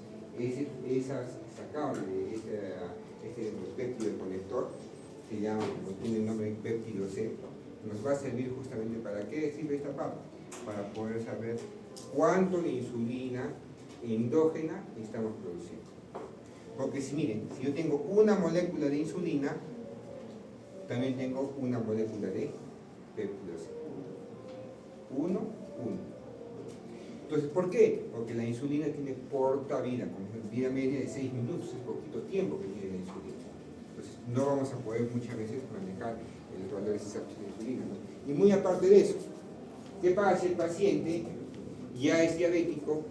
sacarle este péptido de conector, se llama, tiene el nombre péptido C, nos va a servir justamente para qué sirve esta parte, para poder saber cuánto de insulina endógena estamos produciendo. Porque si miren, si yo tengo una molécula de insulina, también tengo una molécula de péptido C. 1, 1. Entonces, ¿por qué? Porque la insulina tiene corta vida, con vida media de 6 minutos, es poquito tiempo que tiene la insulina. Entonces, no vamos a poder muchas veces manejar los valores exactos de insulina, ¿no? Y muy aparte de eso, ¿qué pasa si el paciente ya es diabético,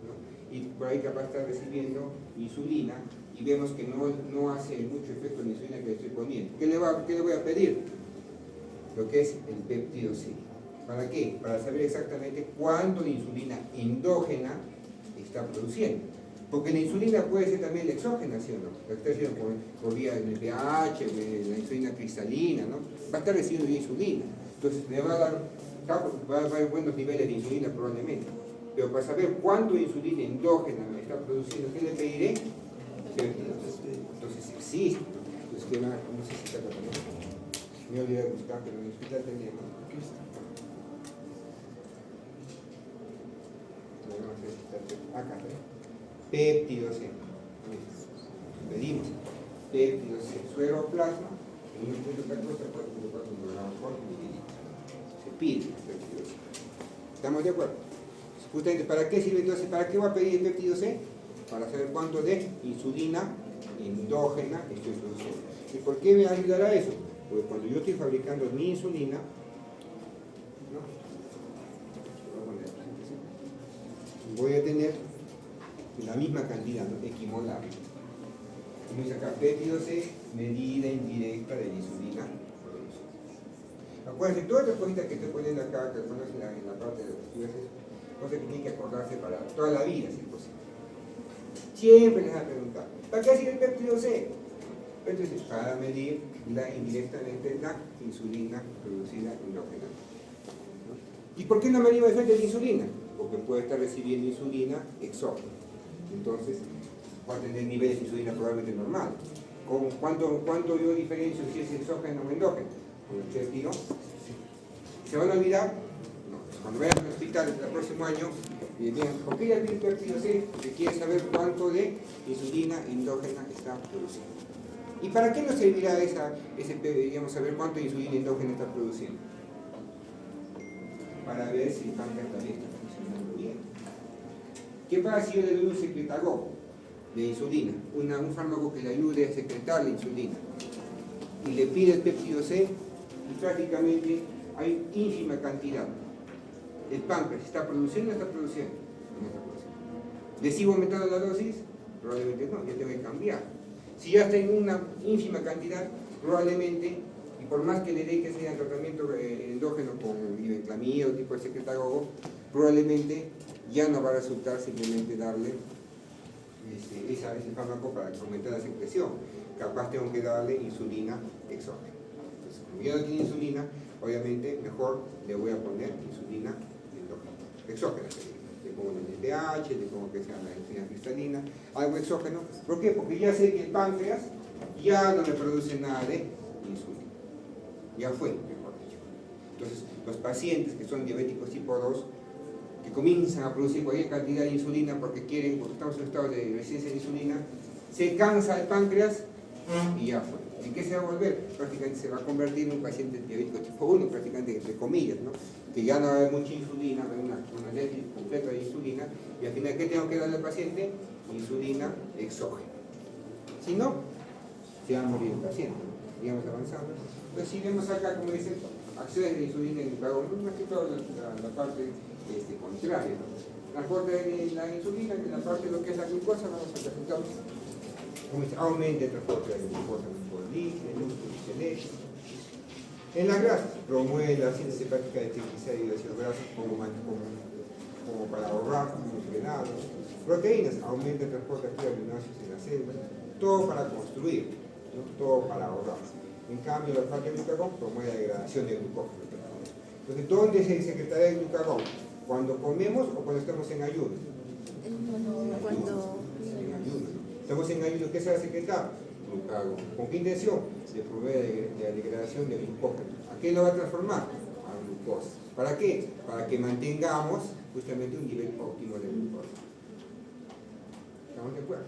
¿no?, y por ahí capaz está recibiendo insulina y vemos que no hace mucho efecto la insulina que le estoy poniendo? ¿Qué le voy a pedir? Lo que es el péptido C. ¿Para qué? Para saber exactamente cuánto de insulina endógena está produciendo. Porque la insulina puede ser también la exógena, ¿sí o no? La está haciendo por vía del pH, la insulina cristalina, ¿no? Va a estar recibiendo insulina. Entonces le va a dar buenos niveles de insulina probablemente. Pero para saber cuánto de insulina endógena me está produciendo, ¿qué le pediré? Entonces existe. Entonces, no sé si está tratando. Me olvidé de buscar, pero en el hospital tenemos. Aquí está. Acá, péptido C. Medimos péptido C, sueroplasma, en 1.14, 4.4 miligramos por mililitro. Se pide péptido C. ¿Estamos de acuerdo? Justamente, ¿para qué sirve entonces? ¿Para qué voy a pedir el péptido C? Para saber cuánto de insulina endógena estoy produciendo. ¿Y por qué me ayudará eso? Porque cuando yo estoy fabricando mi insulina, ¿no?, voy a tener la misma cantidad, ¿no?, equimolar. Vamos a sacar péptido C, medida indirecta de la insulina. Acuérdense, todas las cositas que estoy poniendo acá, que pones en la parte de los estudios, cosas que tienen que acordarse para toda la vida, si es posible. Siempre les van a preguntar, ¿para qué sirve el péptido C? Entonces, para medir indirectamente la insulina producida endógena. ¿Y por qué no medimos efecto de la insulina? Porque puede estar recibiendo insulina exógena. Entonces, va a tener niveles de insulina probablemente normal. ¿Cuánto yo diferencio si es exógeno o endógeno? Con el péptido. ¿Se van a olvidar? No. Cuando vayan al hospital el próximo año, vean, ¿por qué ya el péptido C? Porque quiere saber cuánto de insulina endógena está produciendo. ¿Y para qué nos servirá digamos, saber cuánto de insulina endógena está produciendo? Para ver si el páncreas también está funcionando bien. ¿Qué pasa si yo le doy un secretagogue de insulina? Un fármaco que le ayude a secretar la insulina. Y le pide el péptido C y prácticamente hay ínfima cantidad. ¿El páncreas está produciendo o no está produciendo? No está produciendo. ¿Le sigo aumentando la dosis? Probablemente no, ya tengo que cambiar. Si ya está en una ínfima cantidad, probablemente, y por más que le dé que sea tratamiento endógeno con ibenclamida o tipo de secretagogue, probablemente ya no va a resultar simplemente darle ese fármaco para aumentar la secreción. Capaz tengo que darle insulina exógena. Entonces, como ya no tiene insulina, obviamente mejor le voy a poner insulina endógena, exógena. Le pongo el pH, le pongo que sea la insulina cristalina, algo exógeno. ¿Por qué? Porque ya sé que el páncreas ya no le produce nada de insulina. Ya fue, mejor dicho. Entonces, los pacientes que son diabéticos tipo 2, que comienzan a producir cualquier cantidad de insulina porque estamos en un estado de resistencia de insulina, se cansa el páncreas y ya fue. ¿En qué se va a volver? Prácticamente se va a convertir en un paciente diabético tipo 1, prácticamente entre comillas, ¿no? Que ya no va a haber mucha insulina, va a haber una déficit completo de insulina, y al final, ¿qué tengo que darle al paciente? Insulina exógena. Si no, se va a morir el paciente, ¿no? Sigamos avanzando. Entonces, si vemos acá, como dicen, acciones de insulina en el glucagón, más que todo la parte contraria, ¿no? Transporte de la insulina, en la parte de lo que es la glucosa, vamos a presentar como dice, aumenta el transporte de la glucosa por líquido, leche. En las grasas, promueve la síntesis hepática de triglicéridos y ácidos grasos como para ahorrar, como frenados. Proteínas, aumenta el transporte de aminoácidos en las células, todo para construir, ¿no? Todo para ahorrar. En cambio, la parte del glucagón promueve la degradación del glucógeno. Entonces, ¿dónde se secretaría el glucagón? ¿Cuando comemos o cuando estamos en ayuno? Cuando En ayuno. Estamos en ayuno, ¿qué se va a secretar? Glucagón. ¿Con qué intención? De promover la degradación del glucógeno. ¿A qué lo va a transformar? A glucosa. ¿Para qué? Para que mantengamos justamente un nivel óptimo de glucosa. ¿Estamos de acuerdo?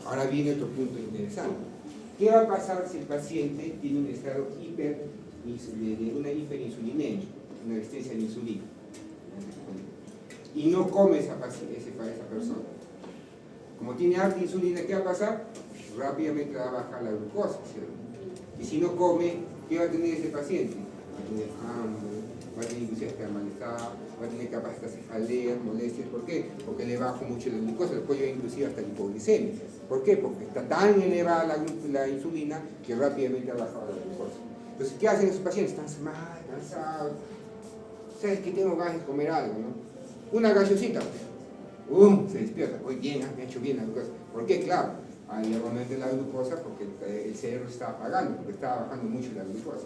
Ahora viene otro punto interesante. ¿Qué va a pasar si el paciente tiene un estado de una hiperinsulinemia, una resistencia a la insulina, y no come esa persona? Como tiene alta insulina, ¿qué va a pasar? Rápidamente va a bajar la glucosa, ¿cierto? Y si no come, ¿qué va a tener ese paciente? Va a tener hambre, va a tener inclusive hasta malestar, va a tener capaz hasta cefaleas, molestias. ¿Por qué? Porque le bajo mucho la glucosa, le puede llevar inclusive hasta la hipoglicemia. ¿Por qué? Porque está tan elevada la insulina que rápidamente ha bajado la glucosa. Entonces, ¿qué hacen esos pacientes? Están mal, cansados. ¿Sabes que tengo ganas de comer algo, no? Una gaseosita. Se despierta. Hoy bien, me ha hecho bien la glucosa. ¿Por qué? Claro, hay aumento de la glucosa porque el cerebro está apagando, porque está bajando mucho la glucosa.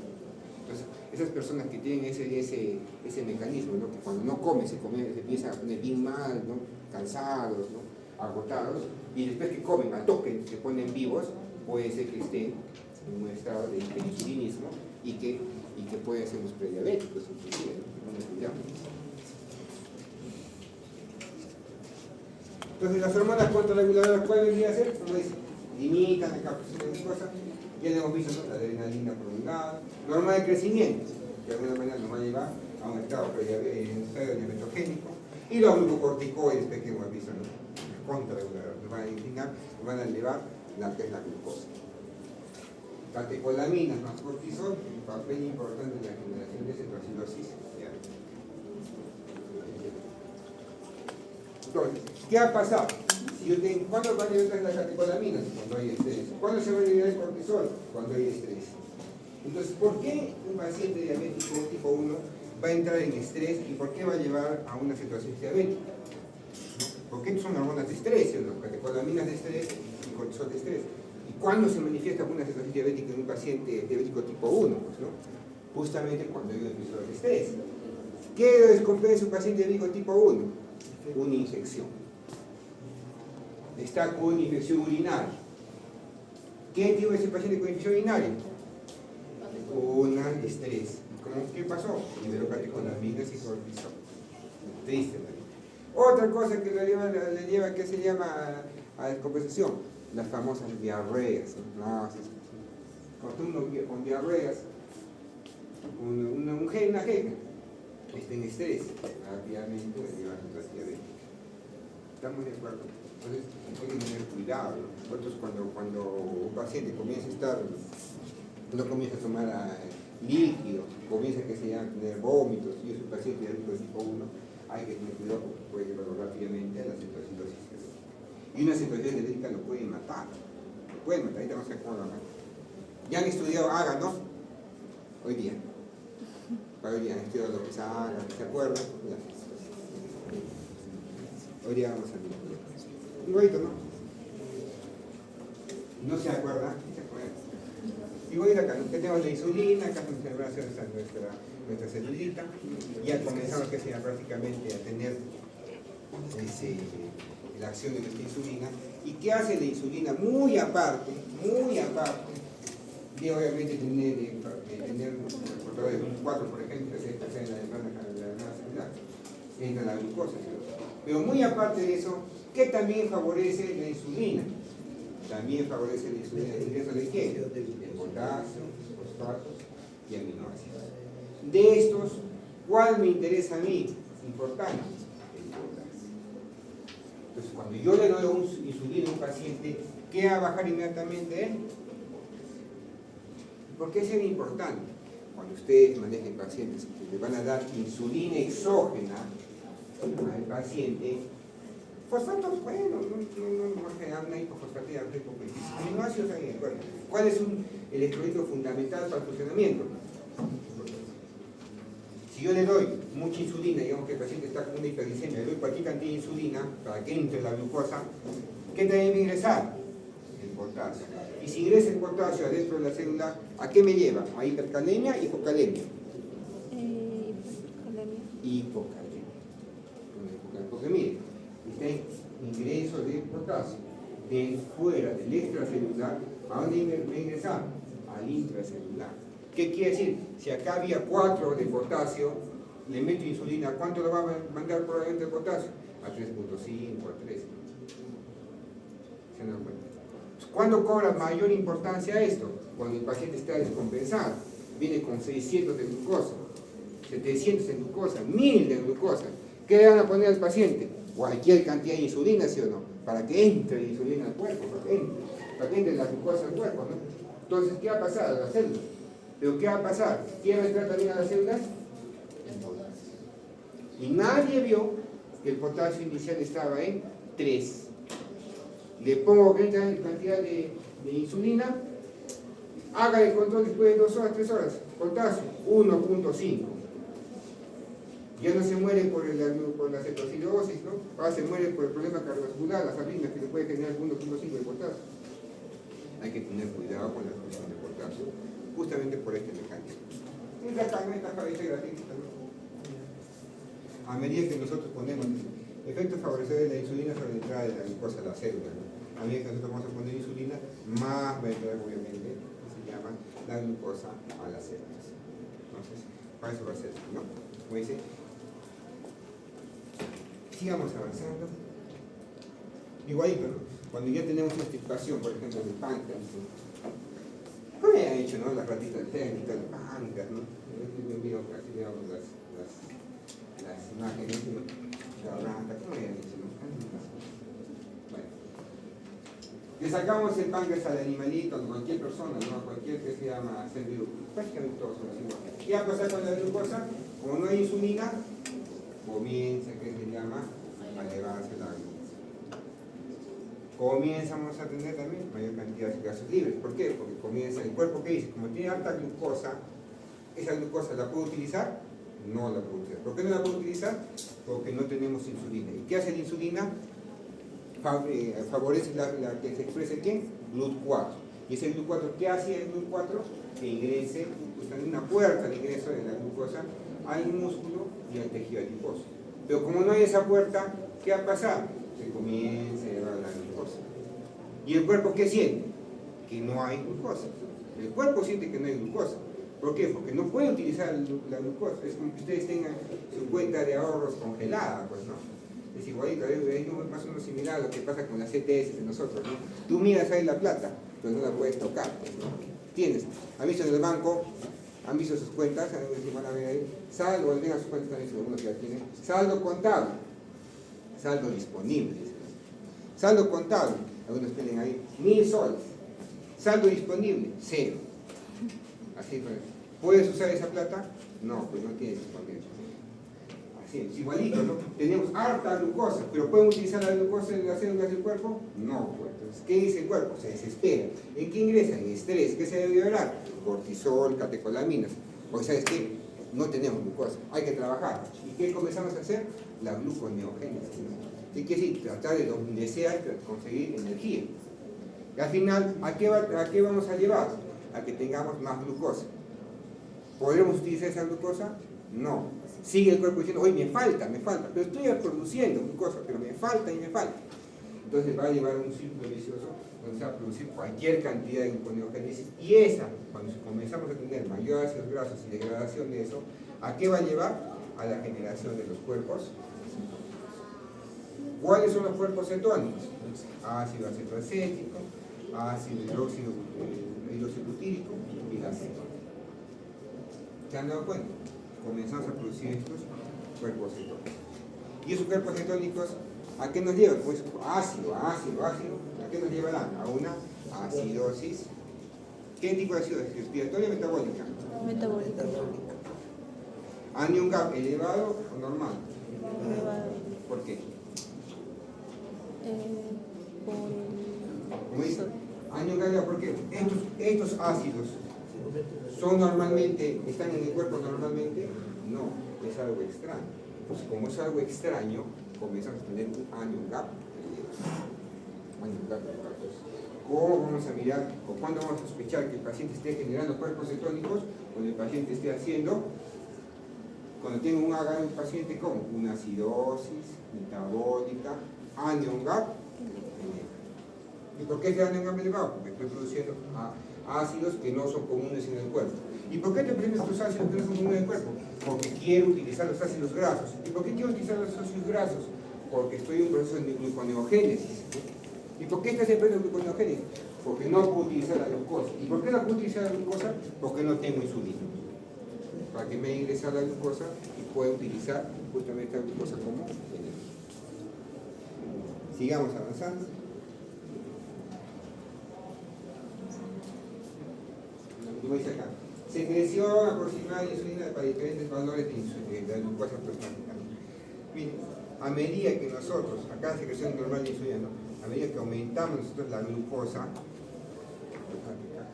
Entonces, esas personas que tienen ese mecanismo, ¿no? Que cuando no comen, se empiezan a poner bien mal, ¿no? Cansados, ¿no? Agotados, y después que comen al toque, se ponen vivos, puede ser que estén en un estado de hiperinsulinismo y que pueden ser los prediabéticos, inclusive, ¿no? Entonces, las hormonas contrarreguladoras, ¿cuál vendría a ser? Como dice, limitan la captación de glucosa. Ya lo hemos visto, ¿no? La adrenalina prolongada, la hormona de crecimiento, que de alguna manera nos va a llevar a un estado diabetogénico, y los glucocorticoides, que hemos visto, ¿no? Contrarreguladoras, nos van a inclinar, nos van a elevar la que es la glucosa. Catecolaminas más cortisol, un papel importante en la generación de cetoacidosis. Entonces, ¿qué ha pasado? ¿Cuándo va a liberar las catecolaminas? Cuando hay estrés. ¿Cuándo se va a liberar el cortisol? Cuando hay estrés. Entonces, ¿por qué un paciente diabético tipo 1 va a entrar en estrés y por qué va a llevar a una situación diabética? Porque son hormonas de estrés, ¿no? Catecolaminas de estrés y cortisol de estrés. ¿Y cuándo se manifiesta una situación diabética en un paciente diabético tipo 1? Pues, ¿no? Justamente cuando hay un episodio de estrés. ¿Qué descompensa un paciente diabético tipo 1? Una infección. Está con una infección urinaria. ¿Qué tiene ese paciente con infección urinaria? Un estrés. ¿Qué pasó? Liberó catecolaminas y cortisol. Triste, ¿no? Otra cosa que le lleva ¿qué se llama a descompensación? Las famosas diarreas, náuseas. Cuando uno con diarreas, una jeca, está en estrés, rápidamente le lleva a la diabetes. ¿Estamos de acuerdo? Entonces hay que tener cuidado. Nosotros cuando un paciente comienza a estar, no comienza a tomar líquido, comienza a tener vómitos, y es un paciente diabético tipo 1, hay que tener cuidado porque puede llevarlo rápidamente a la cetoacidosis. Y una cetoacidosis diabética lo puede matar. Lo puede matar, ahorita vamos a ver cómo lo mata. Ya han estudiado AGA, ¿no? Hoy día. Hoy día han estudiado lo que es AGA, ¿se acuerdan? Hoy día vamos a ver. Igualito, ¿no? ¿No se acuerda? ¿Se acuerda? Igualito acá, ¿no? Tenemos la insulina, acá se va a hacer nuestra celulita. Ya comenzamos que sea prácticamente a tener la acción de nuestra insulina. ¿Y qué hace la insulina? Muy aparte, de obviamente tener portadores de 4, por ejemplo, que está en la membrana celular, entra la glucosa, ¿sí? Pero muy aparte de eso, ¿qué también favorece la insulina? también favorece el ingreso de quién? De potasio, fosfatos y aminoácidos. De estos, ¿cuál me interesa a mí? Importante, el potasio. Entonces, cuando yo le doy insulina a un paciente, ¿qué va a bajar inmediatamente él? ¿Por qué es importante? Cuando ustedes manejen pacientes que le van a dar insulina exógena al paciente, fosfatos, bueno, no va a generar una hipofosfatía, aminoácidos en el cuerpo. ¿Cuál es el electrolito fundamental para el funcionamiento? Si yo le doy mucha insulina, digamos que el paciente está con una hiperglicemia, le doy cualquier cantidad de insulina para que entre la glucosa, ¿qué también va a ingresar? El potasio. Y si ingresa el potasio adentro de la célula, ¿a qué me lleva? ¿A hipercalemia y hipocalemia? Hipocalemia. Porque mire, este ingreso de potasio de fuera del extracelular, ¿a dónde va a ingresar? Al intracelular. ¿Qué quiere decir? Si acá había 4 de potasio, le meto insulina, ¿cuánto lo va a mandar probablemente el potasio? A 3.5, a 3. ¿Se dan cuenta? ¿Cuándo cobra mayor importancia esto? Cuando el paciente está descompensado, viene con 600 de glucosa, 700 de glucosa, 1000 de glucosa. ¿Qué le van a poner al paciente? Cualquier cantidad de insulina, ¿sí o no? Para que entre la insulina al cuerpo, para que entre la glucosa al cuerpo, ¿no? Entonces, ¿qué va a pasar a las células? ¿Pero qué va a pasar? ¿Quién va a entrar también a las células? El potasio. Y nadie vio que el potasio inicial estaba en 3. Le pongo que entra en cantidad de insulina, haga el control después de 2 horas, 3 horas, potasio 1.5. Ya no se muere por la cetocidosis, ¿no? Ahora se muere por el problema cardiovascular, las arritmias que le puede generar 1.5 de potasio. Hay que tener cuidado con la expresión de potasio, justamente por este mecanismo. Esta cabeza gratuita, ¿no? A medida que nosotros ponemos efectos favorecedores de la insulina sobre la entrada de la glucosa a la célula, ¿no? A medida que nosotros vamos a poner insulina, más va a entrar obviamente, se llama la glucosa a las células. Entonces, para eso va a ser, ¿no? Como dice, sigamos avanzando. Igualito, ¿no? Cuando ya tenemos una extirpación, por ejemplo, del páncreas, ¿no? ¿Cómo han hecho, no? Las ratitas técnicas del páncreas, ¿no? Aquí veamos las imágenes, ¿no? La rata, ¿cómo han hecho, no? Bueno. Le sacamos el páncreas al animalito, a cualquier persona, ¿no? A cualquier que se llama ser vivo. Prácticamente todos son iguales. ¿Qué va a pasar con la glucosa? Como no hay insulina, comienza, que se llama, a elevarse la glucosa. Comenzamos a tener también mayor cantidad de gases libres. ¿Por qué? Porque comienza el cuerpo que dice, como tiene alta glucosa, ¿esa glucosa la puedo utilizar? No la puedo utilizar. ¿Por qué no la puedo utilizar? Porque no tenemos insulina. ¿Y qué hace la insulina? Favorece la que se exprese ¿quién? GLUT4. ¿Y ese GLUT4 qué hace el GLUT4? Que ingrese, en una puerta de ingreso de la glucosa al músculo y al tejido adiposo. Pero como no hay esa puerta, ¿qué va a pasar? Se comienza a elevar la glucosa. ¿Y el cuerpo qué siente? Que no hay glucosa. El cuerpo siente que no hay glucosa. ¿Por qué? Porque no puede utilizar la glucosa. Es como que ustedes tengan su cuenta de ahorros congelada, pues no. Es igualito, es más o menos similar a lo que pasa con las CTS de nosotros, ¿no? Tú miras ahí la plata, pero no la puedes tocar, pues, ¿no? Tienes, han visto en el banco, han visto sus cuentas, van a ver ahí, saldo, tengan sus cuentas también, si algunos ya tienen, saldo contable, saldo disponible, saldo contable, algunos tienen ahí 1000 soles, saldo disponible, 0. Así pues, ¿puedes usar esa plata? No, pues no tienes disponible. Así es, igualito, ¿no? Tenemos harta glucosa, pero ¿pueden utilizar la glucosa en las células del cuerpo? No, pues. Entonces, ¿qué dice el cuerpo? Se desespera. ¿En qué ingresa? En estrés. ¿Qué se debe liberar? Cortisol, catecolaminas. Porque ¿sabes qué? No tenemos glucosa, hay que trabajar. ¿Y qué comenzamos a hacer? La gluconeogénesis, ¿no? ¿Qué quiere decir? Tratar de donde sea conseguir energía. Y al final, ¿a qué vamos a llevar? A que tengamos más glucosa. ¿Podremos utilizar esa glucosa? No. Sigue el cuerpo diciendo, oye, me falta, pero estoy produciendo glucosa, pero me falta y me falta. Entonces va a llevar un círculo vicioso donde se va a producir cualquier cantidad de gluconeogénesis, y esa, cuando comenzamos a tener mayor ácidos grasos y degradación de eso, ¿a qué va a llevar? A la generación de los cuerpos. ¿Cuáles son los cuerpos cetónicos? Ácido acetoacético, ácido hidroxibutírico y ácido. ¿Se han dado cuenta? Comenzamos a producir estos cuerpos cetónicos. Y esos cuerpos cetónicos, ¿a qué nos llevan? Pues ácido. ¿A qué nos llevarán? A una acidosis. ¿Qué tipo de acidosis? ¿Respiratoria o metabólica? Metabólica. ¿Anion gap elevado o normal? Elevado. ¿Por qué? Por ¿Cómo dice? el Anion gap elevado, ¿por qué? Estos ácidos ¿están en el cuerpo normalmente? No, es algo extraño. Entonces, como es algo extraño, comenzamos a tener un anion gap. ¿Cómo vamos a mirar o cuándo vamos a sospechar que el paciente esté generando cuerpos cetónicos? Cuando el paciente esté haciendo, cuando tenga un paciente como una acidosis metabólica, anion gap. ¿Y por qué ese anion gap elevado? Porque estoy produciendo ácidos que no son comunes en el cuerpo. ¿Y por qué te presento estos ácidos que no son comunes en el cuerpo? Porque quiero utilizar los ácidos grasos. ¿Y por qué quiero utilizar los ácidos grasos? Porque estoy en un proceso de gluconeogénesis. ¿Y por qué estás en proceso de gluconeogénesis? Porque no puedo utilizar la glucosa. ¿Y por qué no puedo utilizar la glucosa? Porque no tengo insulina. Para que me ingrese la glucosa y pueda utilizar justamente la glucosa como energía. Sigamos avanzando. Como dice acá, secreción aproximada de insulina para diferentes valores de la glucosa plasmática. Miren, a medida que nosotros, acá secreción normal de insulina, ¿no? A medida que aumentamos nosotros la glucosa,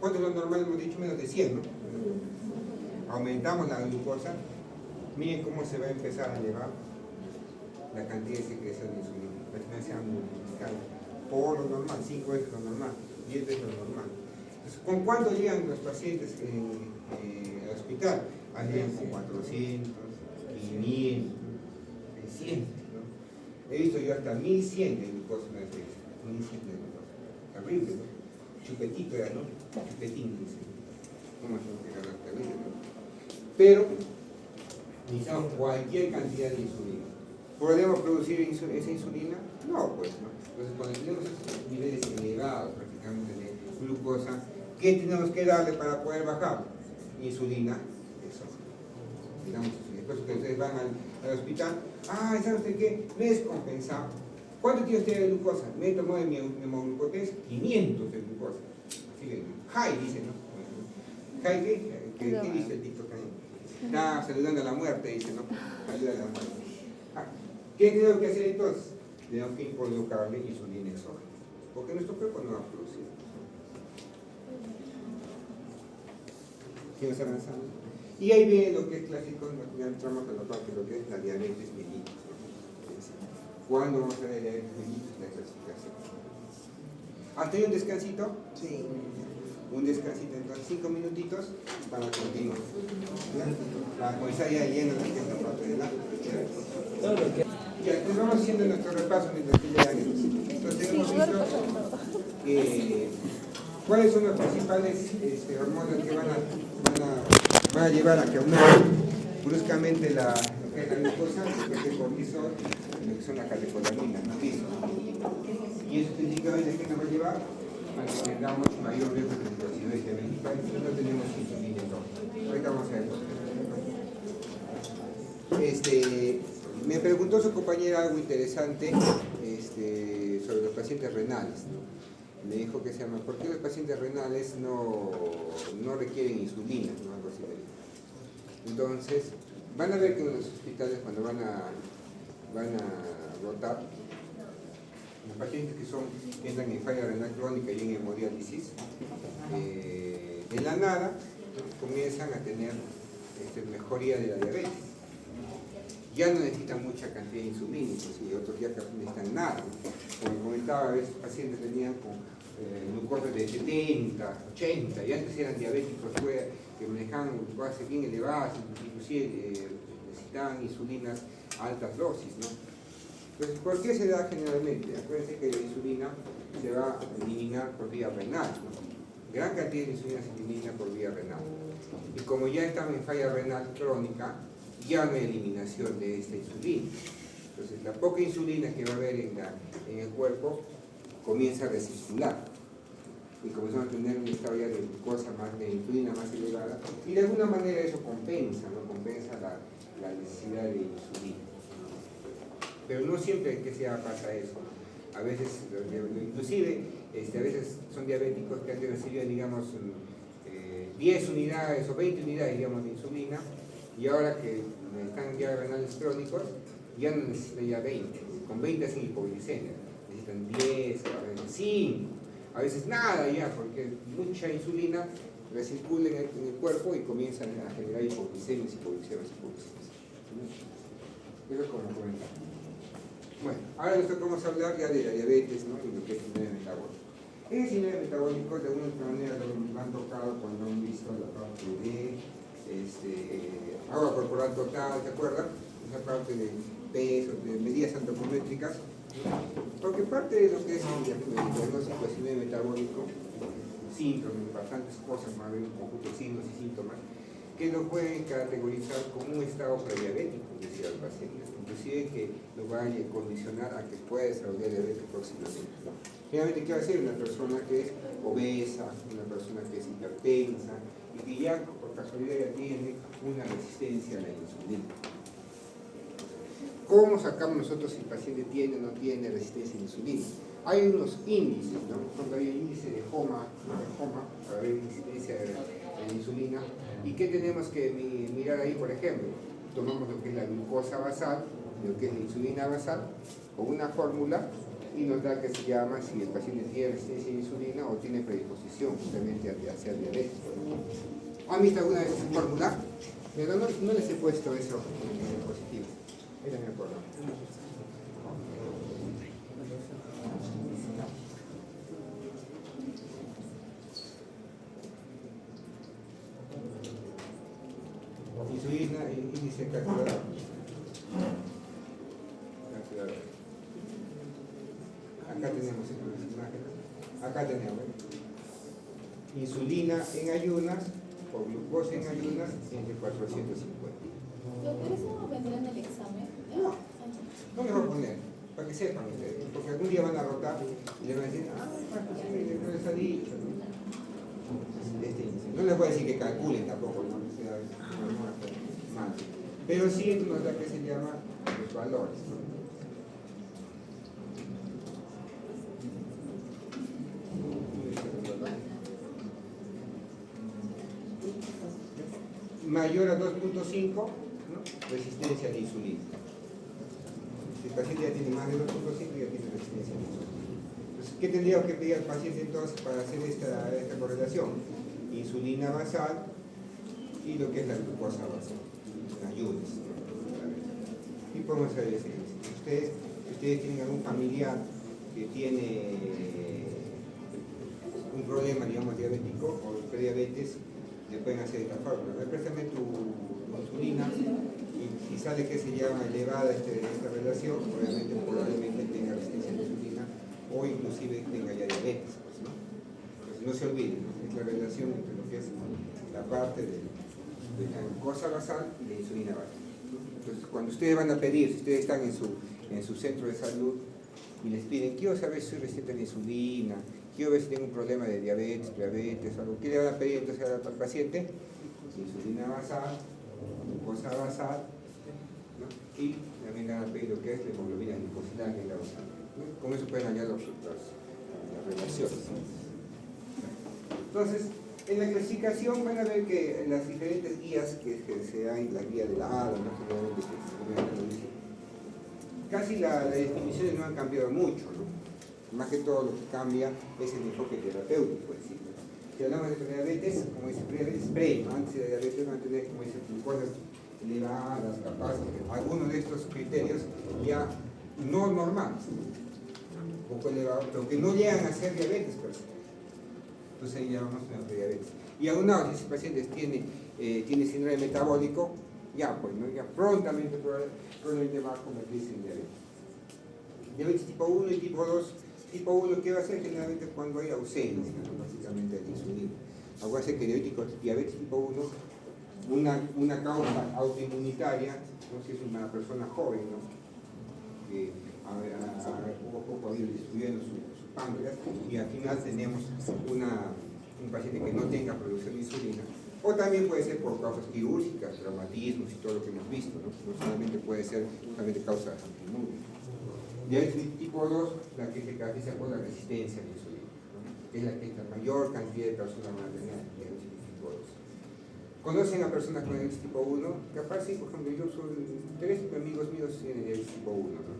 ¿cuánto es lo normal? Hemos dicho menos de 100, ¿no? Aumentamos la glucosa, miren cómo se va a empezar a elevar la cantidad de secreción de insulina. La final se va a multiplicar por lo normal, 5 veces lo normal, 10 veces lo normal. Entonces, ¿con cuánto llegan los pacientes al hospital? Llegan con 400, 500, 600, ¿no? He visto yo hasta 1100 de glucosa una vez, 1100 de glucosa. Terrible, ¿no? Chupetito era, ¿no? Chupetín, dice. ¿Cómo se llama? Terrible, ¿no? Pero necesitamos cualquier cantidad de insulina. ¿Podemos producir esa insulina? No, pues no. Entonces, cuando tenemos esos niveles elevados prácticamente de glucosa, ¿qué tenemos que darle para poder bajar? Insulina, eso. Digamos, después que ustedes van al hospital, ¿sabe usted qué? Me he descompensado. ¿Cuánto tiene usted de glucosa? Me he tomado de mi hemoglucotés 500 de glucosa. Así que, high, dice, ¿no? ¿High qué? ¿Qué dice el TikTok ahí? Está saludando a la muerte, dice, ¿no? Ayuda a la muerte. ¿Qué tenemos que hacer entonces? Tenemos que involucrarle insulina exógena, porque nuestro cuerpo no va a producir. Seguimos avanzando. Y ahí viene lo que es clásico, ya entramos a la parte de lo que es la diabetes mellitus. ¿Cuándo vamos a ver diabetes mellitus? La clasificación. ¿Has tenido un descansito? Sí. Un descansito, entonces 5 minutitos para continuar. ¿Ya? Para comenzar ya lleno la que es la parte de la. Ya, entonces vamos haciendo nuestro repaso mientras que llegan. Entonces hemos visto cuáles son las principales hormonas que van a llevar a que aumente bruscamente lo que es la glucosa, lo que es el cortisol, lo que son las catecolaminas, ¿no? Y eso específicamente es que nos va a llevar a que tengamos mayor riesgo de acidosis diabética y no tenemos insulina entonces. Ahorita vamos a ver. Me preguntó su compañera algo interesante sobre los pacientes renales, ¿no? Me dijo que se llama, ¿por qué los pacientes renales no requieren insulina? ¿No? Algo así. Entonces, van a ver que en los hospitales cuando van a rotar, los pacientes que entran en falla renal crónica y en hemodiálisis, de la nada comienzan a tener mejoría de la diabetes. Ya no necesitan mucha cantidad de insulina, y otros ya no necesitan nada. Como comentaba, a veces pacientes venían con glucosa de 70, 80, y antes eran diabéticos que manejaban glucosas bien elevadas, inclusive necesitaban insulinas a altas dosis, ¿no? Entonces, ¿por qué se da generalmente? Acuérdense que la insulina se va a eliminar por vía renal, ¿no? Gran cantidad de insulina se elimina por vía renal. Y como ya están en falla renal crónica, ya no hay eliminación de esta insulina. Entonces, la poca insulina que va a haber en el cuerpo comienza a recircular. y comenzamos a tener un estado ya de glucosa más, de insulina más elevada, y de alguna manera eso compensa, ¿no? Compensa la necesidad de insulina. Pero no siempre que pasa eso. A veces, inclusive, a veces son diabéticos que han recibido, digamos, 10 unidades o 20 unidades, digamos, de insulina, y ahora que están ya renales crónicos, ya no necesitan ya 20. Con 20 hacen hipoglicemia. Necesitan 10, a veces 5, a veces nada ya, porque mucha insulina recircula en el cuerpo y comienzan a generar hipoglicemias. Eso es como comentar. Bueno, ahora nosotros vamos a hablar ya de la diabetes, ¿no? Y lo que es síndrome metabólico. El síndrome metabólico de alguna manera lo han tocado cuando han visto la parte de agua corporal total, ¿se acuerdan? Esa parte de peso, de medidas antropométricas, porque parte de lo que es el diagnóstico de síndrome metabólico, síntomas, bastantes cosas, más bien un conjunto de signos y síntomas, que lo pueden categorizar como un estado prediabético, decía el paciente, inclusive que lo va a condicionar a que pueda desarrollar diabetes próximamente. Generalmente, ¿qué va a ser? Una persona que es obesa, una persona que es hipertensa y que ya por casualidad ya tiene una resistencia a la insulina. ¿Cómo sacamos nosotros si el paciente tiene o no tiene resistencia a la insulina? Hay unos índices, ¿no? Cuando hay un índice de HOMA, para ver incidencia de la insulina. ¿Y qué tenemos que mirar ahí, por ejemplo? Tomamos lo que es la glucosa basal, lo que es la insulina basal, con una fórmula, y nos da que se llama si el paciente tiene resistencia a la insulina o tiene predisposición justamente a hacer diabetes. ¿Han visto alguna vez esa fórmula? Pero no les he puesto eso en el positivo. Era mi acuerdo. Insulina, índice calculador. Acá tenemos las imágenes. Acá tenemos insulina en ayunas o glucosa en ayunas entre 450. ¿Pero eso vendrá en el examen? No les voy a poner, para que sepan ustedes, porque algún día van a rotar y le van a decir, no les ha dicho. No les voy a decir que calculen tampoco, ¿no? Pero sí nos da que se llama los valores, ¿no? Mayor a 2.5, ¿no? Resistencia a la insulina. Si el paciente ya tiene más de 2.5, ya tiene resistencia a la insulina. Entonces, ¿qué tendríamos que pedir al paciente entonces para hacer esta correlación? Insulina basal y lo que es la glucosa basal, en ayunas. Y podemos hacer ese ejercicio. Si ustedes tienen algún familiar que tiene un problema, digamos, diabético o prediabetes, le pueden hacer esta fórmula. Préstame tu insulina y si sale que se llama elevada esta relación, obviamente probablemente tenga resistencia a la insulina o inclusive tenga ya diabetes. Pues, ¿no? Entonces, no se olviden, ¿no? Es la relación entre lo que es la parte de la glucosa basal y la insulina basal. Entonces, cuando ustedes van a pedir, si ustedes están en su centro de salud y les piden, quiero saber si soy resistente a la insulina, quiero ver si tengo un problema de diabetes, algo, ¿qué le van a pedir entonces al paciente? Insulina basal, glucosa basal, ¿no? Y también le van a pedir lo que es la hemoglobina glicosilada, que es la basal, ¿no? Con eso pueden hallar las relaciones. Entonces, en la clasificación van a ver que en las diferentes guías que se hay, la guía de la ADA, ¿no? Generalmente que lo dice, casi las definiciones no han cambiado mucho, ¿no? Más que todo lo que cambia es el enfoque terapéutico. Es decir, si hablamos de prediabetes, como dice prediabetes pre, ¿no? Antes de diabetes van a tener, como dice, glucosas elevadas, capaz, algunos de estos criterios ya no normales, un poco elevados, pero que no llegan a ser diabetes, pero entonces ahí llamamos una prediabetes. Y aún no, si ese paciente tiene síndrome metabólico, ya pues, ¿no? Ya prontamente probablemente va a convertirse en diabetes. Diabetes tipo 1 y tipo 2. Tipo 1, ¿qué va a hacer? Generalmente cuando hay ausencia, ¿no? Básicamente de insulina. Acuérdense que diabetes tipo 1, una causa autoinmunitaria, ¿no? Si es una persona joven, ¿no? Que poco a poco ha ido destruyendo su páncreas y al final tenemos un paciente que no tenga producción de insulina. O también puede ser por causas quirúrgicas, traumatismos y todo lo que hemos visto, ¿no? No solamente puede ser solamente causa inmune. Ya el tipo 2, la que se caracteriza por la resistencia a la insulina, ¿no? Que es la que la mayor cantidad de personas van a tener, diabetes tipo 2. ¿Conocen a personas con diabetes tipo 1? Capaz sí, por ejemplo, yo soy 3 amigos míos tienen diabetes tipo 1, ¿no?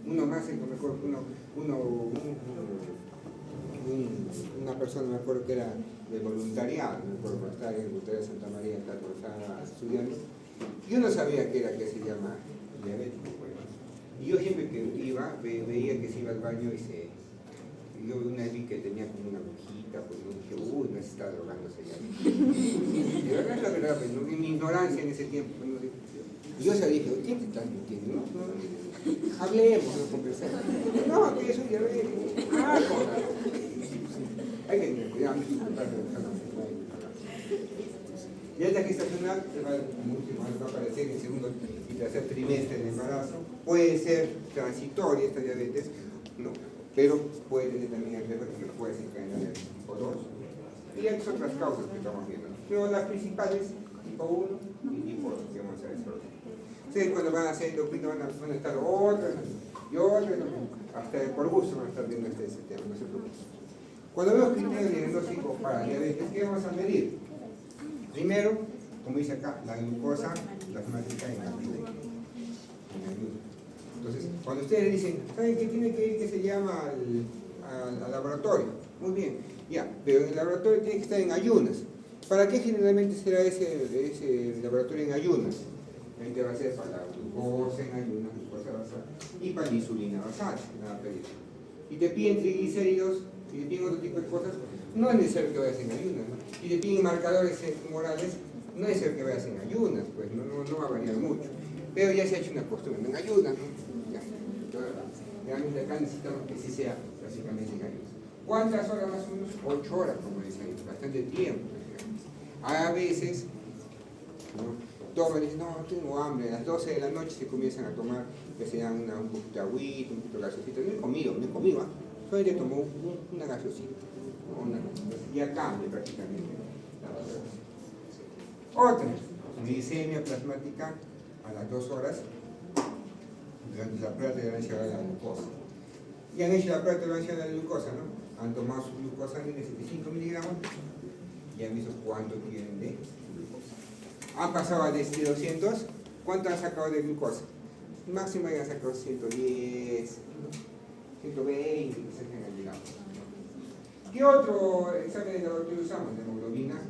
Uno más es lo mejor, una persona, me acuerdo que era de voluntariado, me acuerdo cuando estaba en el voluntariado de Santa María, cuando estaba estudiando, yo no sabía qué era, que se llama diabético, pues. Y yo siempre que iba, veía que se iba al baño y yo una vez vi que tenía como una agujita, pues yo dije, uy, no se está drogándose ya. Y la verdad, pues, en mi ignorancia en ese tiempo, pues, no sé. Y yo se dije, ¿quién te estás mintiendo? No, hablemos, no conversemos. No, que eso ya ve. Hay que tener cuidado, no es importante. Y esta gestacional va a aparecer en el segundo y tercer trimestre del embarazo. Puede ser transitoria esta diabetes, no, pero puede tener también el riesgo que puede desencadenar el tipo 2. Y hay otras causas que estamos viendo. Pero las principales, tipo 1 y tipo 2, que vamos a desarrollar. Ustedes cuando van a hacer endocrino van a estar otras y otras, hasta por gusto van a estar viendo este tema, no se preocupen. Cuando vemos criterios diagnósticos para diabetes, ¿qué vamos a medir? Primero, como dice acá, la glucosa plasmática en ayuno. Entonces, cuando ustedes dicen, ¿saben qué tiene que ir que se llama al laboratorio? Muy bien, ya, pero en el laboratorio tiene que estar en ayunas. ¿Para qué generalmente será ese laboratorio en ayunas? Va a ser para la glucosa en ayunas, glucosa basal, y para la insulina basal, nada pedir. Y te piden triglicéridos, y te piden otro tipo de cosas, no es necesario que vayas en ayunas, ¿no? Y te piden marcadores tumorales, no es necesario que vayas en ayunas, pues no va a variar mucho. Pero ya se ha hecho una costumbre en ayunas, ¿no? Realmente acá necesitamos que sí sea básicamente en ayunas. ¿Cuántas horas más o menos? 8 horas, como dicen, bastante tiempo. A veces, ¿no? Toman y dicen, no, tengo hambre, a las 12 de la noche se comienzan a tomar, que se dan un poquito de agüita, un poquito de gaseosita. No he comido, ¿eh? Solamente tomo una gaseosita. Ya cambia prácticamente la valoración. Otra, glicemia plasmática a las 2 horas, durante la prueba de tolerancia a la glucosa. Y han hecho la prueba de tolerancia a la glucosa, ¿no? Han tomado su glucosa de 75 miligramos y han visto cuánto tienen de glucosa. Han pasado de 200, ¿cuánto han sacado de glucosa? Máximo ya han sacado 110, 120, quizás han llegado. ¿Qué otro examen de laboratorio usamos? De hemoglobina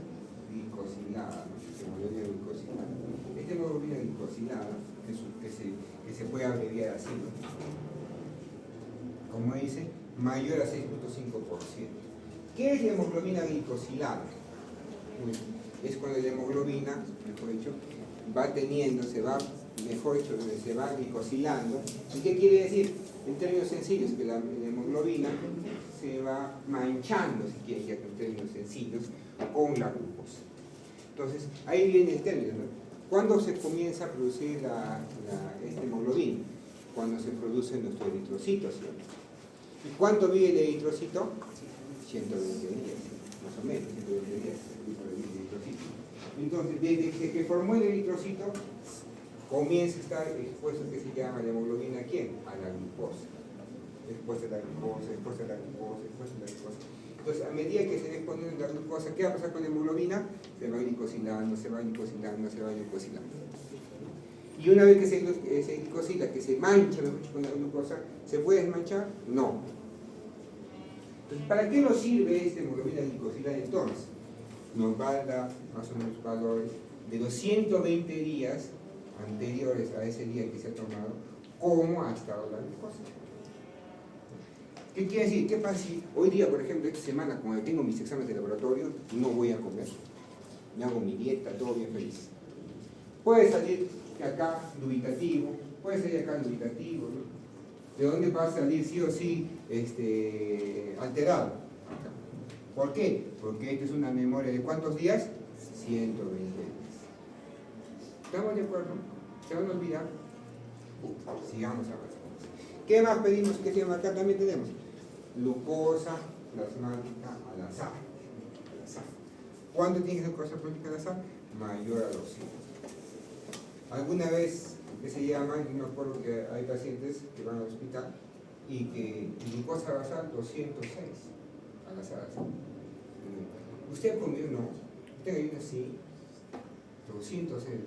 glicosilada, ¿no? Hemoglobina glicosilada. Esta hemoglobina glicosilada, que se puede abreviar así, ¿no? Como dice, mayor a 6.5%. ¿Qué es la hemoglobina glicosilada? Es cuando la hemoglobina, mejor dicho, se va glicosilando. ¿Y qué quiere decir? En términos sencillos, que la hemoglobina se va manchando, si quieres, ya en términos sencillos, con la glucosa. Entonces, ahí viene el término, ¿no? ¿Cuándo se comienza a producir esta hemoglobina? Cuando se produce nuestro eritrocito, ¿sí? ¿Y cuánto vive el eritrocito? 120 días, más o menos, 120 días. Entonces, desde que formó el eritrocito, comienza a estar expuesto, que se llama la hemoglobina, ¿a quién? A la glucosa. Expuesta a la glucosa, expuesta a la glucosa, expuesta a la glucosa. Entonces, a medida que se va exponiendo la glucosa, ¿qué va a pasar con la hemoglobina? Se va glicosilando, se va glicosilando, se va glicosilando. Y una vez que se glicosila, que se mancha con la glucosa, ¿se puede desmanchar? No. Entonces, ¿para qué nos sirve esta hemoglobina glicosilada entonces? Nos va a dar más o menos valores de los 120 días anteriores a ese día que se ha tomado, cómo ha estado la glucosa. ¿Qué quiere decir? ¿Qué pasa si hoy día, por ejemplo, esta semana, como tengo mis exámenes de laboratorio, no voy a comer? Me hago mi dieta, todo bien feliz. Puede salir acá dubitativo, puede salir acá dubitativo, ¿no? ¿De dónde va a salir sí o sí alterado? Acá. ¿Por qué? Porque esta es una memoria de ¿cuántos días? 120 días. ¿Estamos de acuerdo? ¿Se van a olvidar? Sigamos avanzando. ¿Qué más pedimos que se llama acá? También tenemos glucosa plasmática al azar. ¿Cuánto tiene que ser glucosa plasmática al azar? Mayor a 200. Alguna vez que se llama, yo me acuerdo que hay pacientes que van al hospital y que glucosa al azar 206 al azar. ¿Usted comió? No. ¿Usted ayuda? Sí. 206.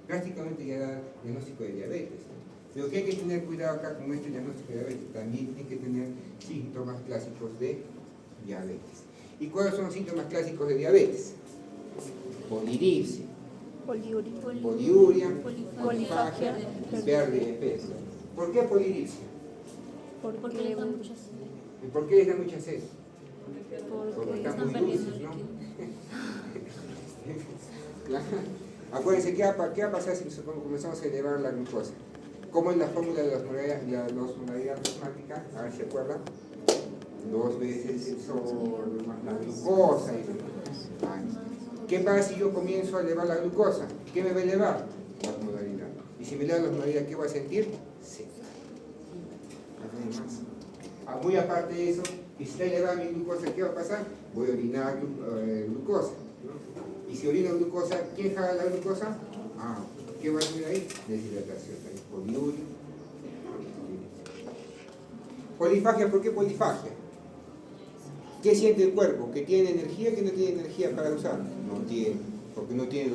Prácticamente ya da diagnóstico de diabetes. Pero que hay que tener cuidado acá con este diagnóstico de diabetes. También hay que tener síntomas clásicos de diabetes. ¿Y cuáles son los síntomas clásicos de diabetes? Polidipsia, poliuria, polifagia, pérdida de peso. ¿Por qué polidipsia? Porque les da mucha sed. ¿Y por qué les da mucha sed? Porque Están están muy perdiendo dulces, ¿no? líquido. Claro. Acuérdense, ¿qué va a pasar si nosotros comenzamos a elevar la glucosa? ¿Cómo es la fórmula de la osmolaridad plasmática? A ver si se acuerdan. 2 veces el sol más la glucosa. ¿Qué pasa si yo comienzo a elevar la glucosa? ¿Qué me va a elevar? La osmolaridad. Y si me eleva la osmolaridad, ¿qué voy a sentir? Sed. Muy aparte de eso, y si está elevada mi glucosa, ¿qué va a pasar? Voy a orinar glucosa, ¿no? Y si orino glucosa, ¿quién jala la glucosa? ¿Qué va a hacer ahí? Deshidratación, poliuria. Polifagia, ¿por qué polifagia? ¿Qué siente el cuerpo? ¿Que tiene energía, que no tiene energía para usar? No tiene, porque no tiene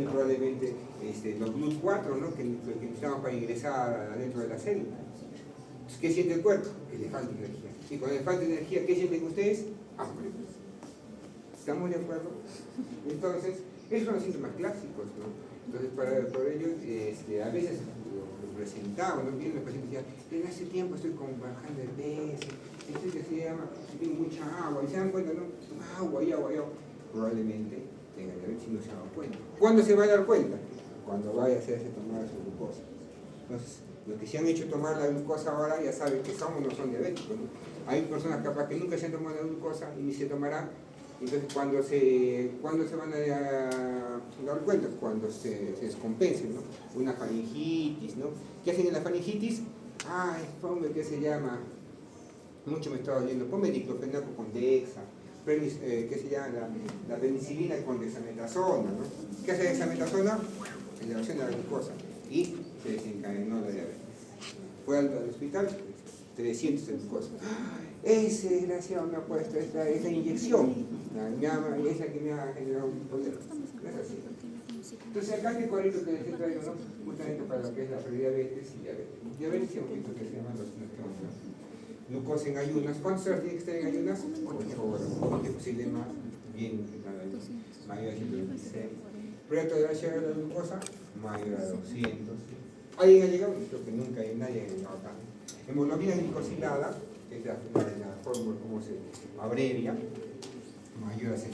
probablemente los GLUT4, ¿no? que necesitamos para ingresar adentro de la célula. Entonces, ¿qué siente el cuerpo? Que le falta energía. Y cuando le falta energía, ¿qué sienten ustedes? Hambre. ¿Estamos de acuerdo? Entonces, esos son los síntomas clásicos, ¿no? Entonces, por ello, a veces lo presentamos, ¿no? Vienen los pacientes y dicen, desde hace tiempo estoy bajando de peso, estoy que se llama, tengo mucha agua, y se dan cuenta, ¿no? Agua. Probablemente tengan diabetes y no se han dado cuenta. ¿Cuándo se va a dar cuenta? Cuando vaya a hacerse tomar su glucosa. Entonces, los que se han hecho tomar la glucosa ahora ya saben que son o no son diabéticos, ¿no? Hay personas capaz que nunca se han tomado la glucosa y ni se tomarán. Entonces, ¿cuándo se van a dar cuenta? Cuando se descompensen, ¿no? Una faringitis, ¿no? ¿Qué hacen en la faringitis? Ponme, ¿qué se llama? Mucho me estaba oyendo. Ponme diclofenaco con dexa. ¿Qué se llama? La penicilina con dexametasona, ¿no? ¿Qué hace dexametasona? Elevación de la glucosa. Y se desencadenó la diabetes. Fue al hospital, 300 de glucosa. Ese desgraciado me ha puesto esta inyección, esa que me ha generado un problema. No es así. Entonces acá este cuadrito que les traigo, ¿no? Justamente para lo que es la prediabetes y diabetes. Diabetes hemos visto que se llaman los neutrones. Glucosa en ayunas. ¿Cuántas horas tiene que estar en ayunas? 8 horas. Es posible más, bien, mayor a 126. Pretolerancia de la glucosa, mayor a 200. ¿Alguien ha llegado? Creo que nunca hay nadie ha llegado acá. Hemoglobina glicosilada, que es la fórmula como se abrevia, mayor a 6.5.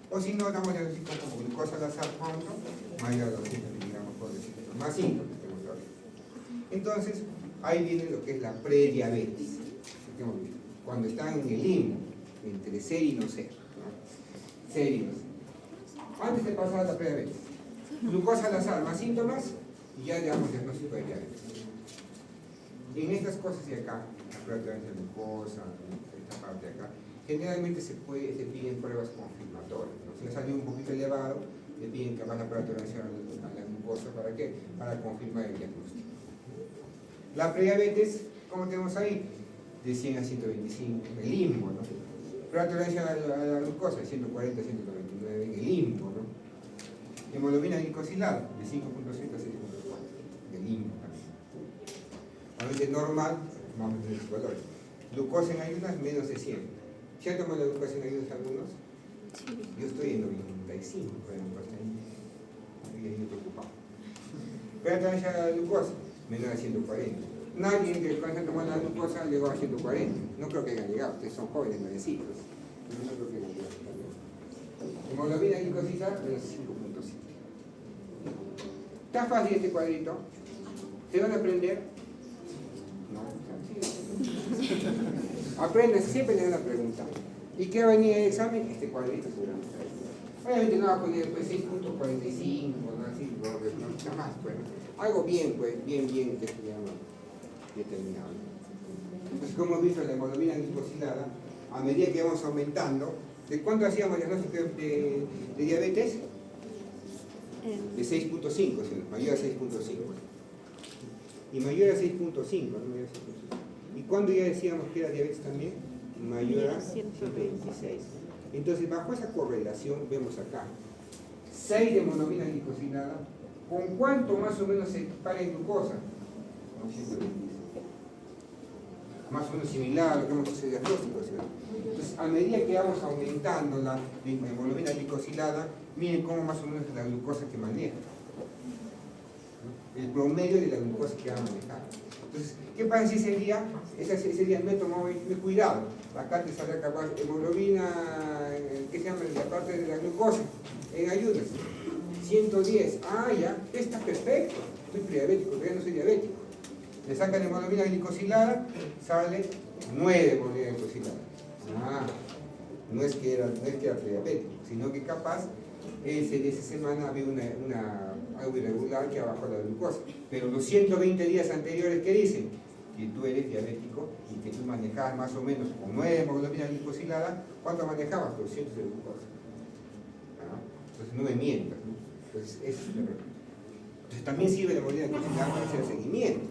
O si no, damos el ciclo como glucosa al azar, mayor a 200 miligramos por decilitro, más síntomas que hemos hablado. Entonces, ahí viene lo que es la prediabetes, cuando están en el limbo, entre ser y no ser, ¿no? Ser y no ser. Antes de pasar a la prediabetes, glucosa al azar, más síntomas, y ya le damos diagnóstico de diabetes. En estas cosas de acá, la prueba de glucosa, esta parte de acá, generalmente se piden pruebas confirmatorias, ¿no? Si ha salido un poquito elevado, le piden que haga la prueba de tolerancia a la glucosa, ¿para qué? Para confirmar el diagnóstico. La prediabetes, ¿cómo tenemos ahí? De 100 a 125, en el limbo, ¿no? Prueba de tolerancia a la glucosa, de 140 a 199, en el limbo, ¿no? Hemoglobina glicosilada, de 5.7 a 6.4, en el limbo también. A veces normal, vamos a tener sus valores. Glucosa en ayunas, menos de 100. ¿Se han tomado la glucosa en ayunas algunos? Sí. Yo estoy en 95, con la glucosa en ayunas. Y ahí preocupado. Prueba de tolerancia a la glucosa, menor a 140. Nadie que cuando se tomó la glucosa llegó a 140. No creo que hayan llegado, ustedes son jóvenes, nuevecitos. Pero no creo que hayan llegado. Hemoglobina glicosilada, menos 5.7. ¿Está fácil este cuadrito? ¿Se van a aprender? No. Aprendan, siempre les van a preguntar. ¿Y qué va a venir el examen? Este cuadrito seguramente. Obviamente no va a poner pues 6.45, ¿no? Así, no, más, pues. Algo bien, pues, bien, que se llama determinado. Entonces, como hemos visto, la hemoglobina glicosilada, a medida que vamos aumentando, ¿de cuánto hacíamos el diagnóstico de diabetes? De 6.5, ¿sí? Mayor a 6.5. Y mayor a 6.5, ¿no? Mayor a 6.5. ¿Y cuándo ya decíamos que era diabetes también? Mayor a 126. Entonces, bajo esa correlación, vemos acá 6 de hemoglobina glicosilada, ¿con cuánto más o menos se para en glucosa? Con 126. Más o menos similar a lo que hemos hecho de diagnóstico, ¿sí? Entonces, a medida que vamos aumentando la hemoglobina glicosilada, miren cómo más o menos es la glucosa que maneja. El promedio de la glucosa que va a manejar. Entonces, ¿qué pasa si ese día me he tomado, me he cuidado? Acá te sale capaz hemoglobina, ¿qué se llama? La parte de la glucosa, en ayunas. 110, ya, está perfecto. Estoy prediabético, todavía no soy diabético. Le sacan hemoglobina glicosilada, sale 9 hemoglobina glicosilada. No es que era prediabético, sino que capaz esa semana había algo irregular que ha bajado la glucosa. Pero los 120 días anteriores, ¿qué dicen? Que tú eres diabético y que tú manejabas más o menos con 9 hemoglobina glicosilada. ¿Cuánto manejabas? 200 de glucosa. Entonces no me mientas, ¿no? Entonces, eso es la verdad. Entonces también sirve la hemoglobina glicosilada para hacer seguimiento.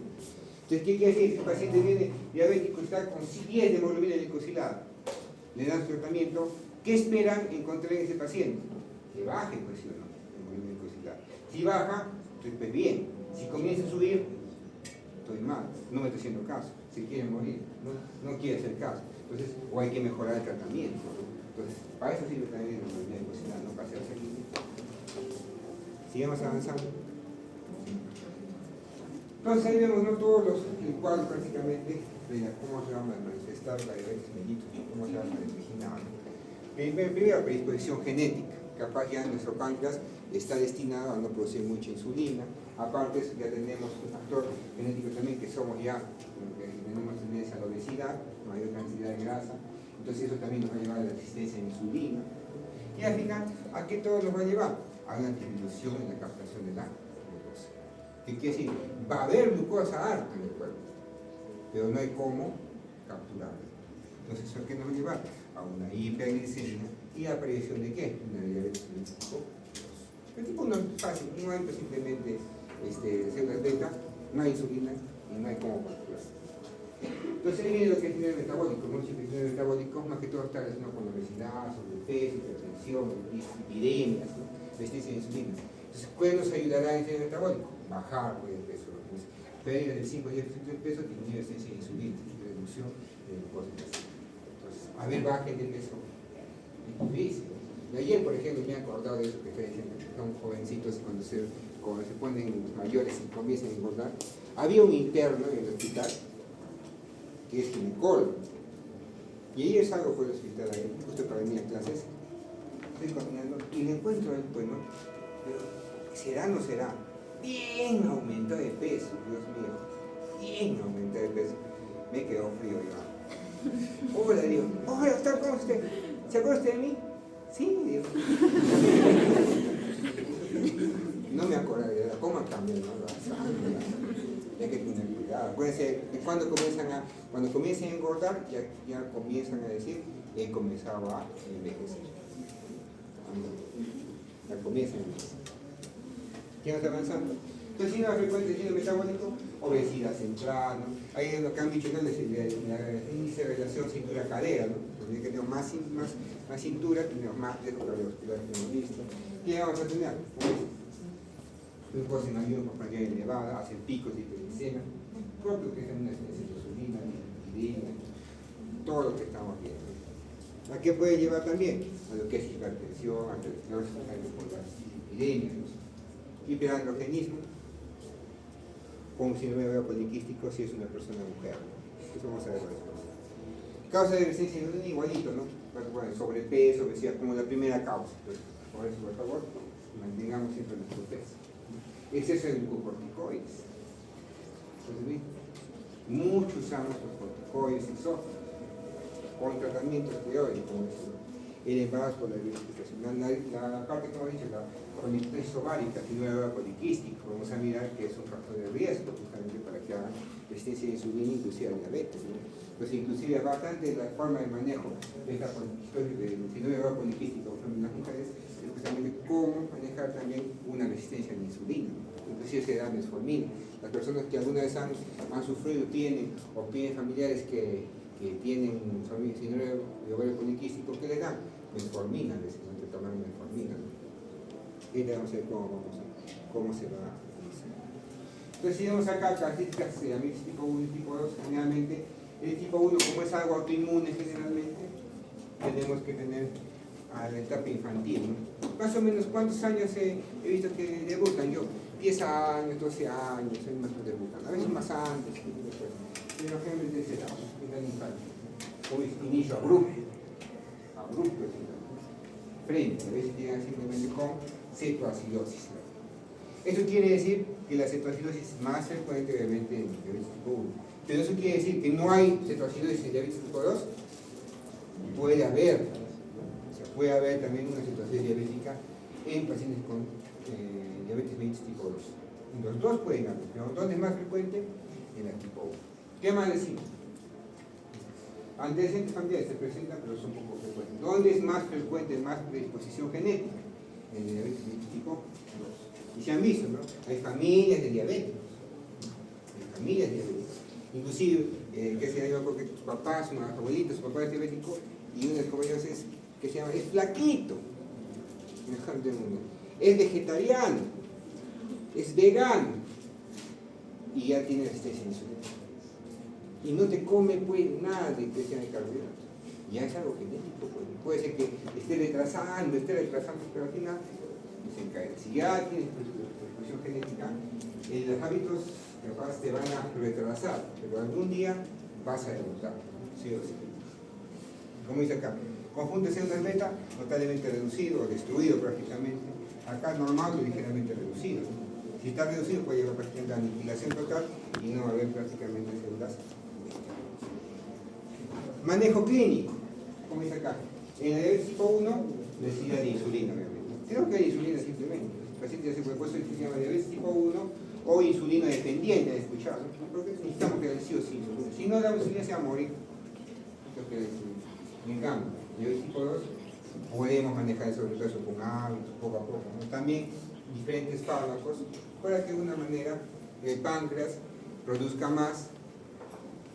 Entonces, ¿qué quiere decir? Si el paciente viene diabético y está con 10 de hemoglobina glicosilada, le dan su tratamiento, ¿qué esperan encontrar en ese paciente? Que baje, pues, ¿sí o no? Hemoglobina glicosilada. Si baja, estoy bien. Si comienza a subir, estoy mal. No me estoy haciendo caso. Se quiere morir. No quiere hacer caso. Entonces, o hay que mejorar el tratamiento, ¿no? Entonces, para eso sirve también la hemoglobina glicosilada, no para hacer seguimiento. Sigamos avanzando. Entonces ahí vemos, ¿no? El cuadro prácticamente de cómo se va a manifestar la diabetes mellitus, cómo se va a originar. Primero, predisposición genética. Capaz ya nuestro páncreas está destinado a no producir mucha insulina. Aparte, ya tenemos un factor genético también que somos ya, que tenemos tendencia a la obesidad, mayor cantidad de grasa. Entonces eso también nos va a llevar a la resistencia a la insulina. Y al final, ¿a qué todo nos va a llevar? A una disminución en la captación de la glucosa. ¿Qué quiere decir? Va a haber glucosa harta en el cuerpo, pero no hay cómo capturarla. Entonces, ¿eso qué nos va a llevar? A una hiperglicemia y a prevención de qué? Una diabetes tipo 2. El tipo 1 es fácil, no hay pues, simplemente células beta, no hay insulina y no hay cómo capturar. Entonces, ahí viene lo que es el metabólico. Muchos el metabólico, más que todo, está relacionado con la obesidad, sobrepeso, hipertensión, epidemias, ¿no? Resistencia a la insulina. Entonces, ¿cuál nos ayudará en el metabólico? Bajar el peso. Pérdida del 5 o 10% del peso, disminuir la resistencia a la insulina, reducción de glucosa. Entonces, a ver, bajen de peso. Es difícil. Y ayer, por ejemplo, me he acordado de eso que estoy diciendo, que son jovencitos cuando se ponen mayores y comienzan a engordar. Había un interno en el hospital que es ginecólogo. Y ayer salgo por el hospital, ahí, justo para venir a clases. Estoy caminando y le encuentro ahí, pues, ¿no? Pero, ¿será o no será? Bien aumentó de peso, Dios mío. Bien aumentó de peso. Me quedó frío yo. Hola, digo. Hola, doctor, ¿cómo está usted? ¿Se acuerda usted de mí? Sí, digo. No me acuerdo de verdad. ¿Cómo ha cambiado? Hay que tener cuidado. Acuérdense que cuando comiencen a engordar, ya comienzan a decir que he comenzado a envejecer. Ya comienzan a envejecer. ¿Quién está avanzando? Entonces, si no frecuente el metabólico, obesidad central, ¿no? Ahí es lo que han dicho, ¿no? El índice de relación cintura-cadera, ¿no? Porque que tenemos más cintura, tenemos más riesgo cardiovascular que hemos visto. ¿Qué vamos a tener? Glucosa en ayuno por cantidad elevada, hacen picos de hiperglicemia, propio que es una resistencia a la insulina, epidemia, todo lo que estamos viendo. ¿A qué puede llevar también? A lo que es hipertensión, arteriosclerosis, epidemias, hiperandrogenismo, con síndrome poliquístico si es una persona mujer. Eso vamos a ver después. Causa de resistencia a la insulina igualito, ¿no? Bueno, sobrepeso, obesidad como la primera causa. Entonces, por eso, por favor, mantengamos siempre nuestro peso. Exceso de glucocorticoides. Entonces, muchos usamos los corticoides exógenos con tratamientos teóricos, como eso. el embarazo por la diabetes gestacional. La parte, como he dicho, la poliquistosis ovárica, si no era poliquística, vamos a mirar que es un factor de riesgo justamente para que hagan resistencia a insulina, inclusive a diabetes, ¿no? Entonces, inclusive bastante la forma de manejo de esta poliquistosis, de si no era poliquística o en las mujeres, es justamente cómo manejar también una resistencia a la insulina, ¿no? Inclusive se da metformina. Las personas que alguna vez han sufrido, tienen o tienen familiares que tienen síndrome de ovario poliquístico, ¿qué le dan? Metformina, a veces, ¿no? De tomar metformina, ¿no? Y vamos a ver cómo se va a utilizar. Entonces, si vemos acá características de diabetes tipo 1 y tipo 2, generalmente, el tipo 1, como es algo autoinmune generalmente, tenemos que tener a la etapa infantil, ¿no? Más o menos, ¿cuántos años he visto que debutan? Yo, 10 años, 12 años, hay más que debutan, a veces más antes, pero generalmente de ese lado, en la infancia. O inicio abrupto, frente, a veces llegan simplemente con cetoacidosis. Eso quiere decir que la cetoacidosis es más frecuente obviamente en diabetes tipo 1. Pero eso quiere decir que no hay cetoacidosis en diabetes tipo 2, puede haber, o sea, puede haber también una cetoacidosis diabética en pacientes con diabetes mellitus tipo 2. En los dos pueden haber, pero ¿dónde es más frecuente? En la tipo 1. ¿Qué más decimos? Antecedentes familiares se presentan, pero son poco frecuentes. ¿Dónde es más frecuente, más predisposición genética? En el diabetes mellitus tipo 2. Y se han visto, ¿no? Hay familias de diabéticos. Hay familias diabéticas. Inclusive, que se llama porque tus papás, sus abuelitos, su papá es diabético, y uno de los compañeros es flaquito. Es vegetariano, es vegano, y ya tiene resistencia a insulina. Y no te come pues nada de intensidad de carbohidratos. Ya es algo genético, pues. Puede ser que esté retrasando, pero al final se cae. Si ya tienes predisposición genética, los hábitos capaz te van a retrasar, pero algún día vas a debutar, sí o sí. Como dice acá, conjunto células beta totalmente reducido o destruido prácticamente. Acá normal o ligeramente reducido. Si está reducido puede llegar prácticamente a la aniquilación total y no va a haber prácticamente células. Manejo clínico, como dice acá. En el diabetes tipo 1 necesidad de insulina, obviamente. Creo que hay insulina simplemente. El paciente ya se puede puesto que se llama diabetes tipo 1 o insulina dependiente, han escuchado. Porque necesitamos que sí o sí insulina. Si no damos insulina se va a morir. En cambio, diabetes tipo 2 podemos manejar el sobrepeso con hábitos, poco a poco, ¿no? También diferentes fármacos para que de una manera el páncreas produzca más,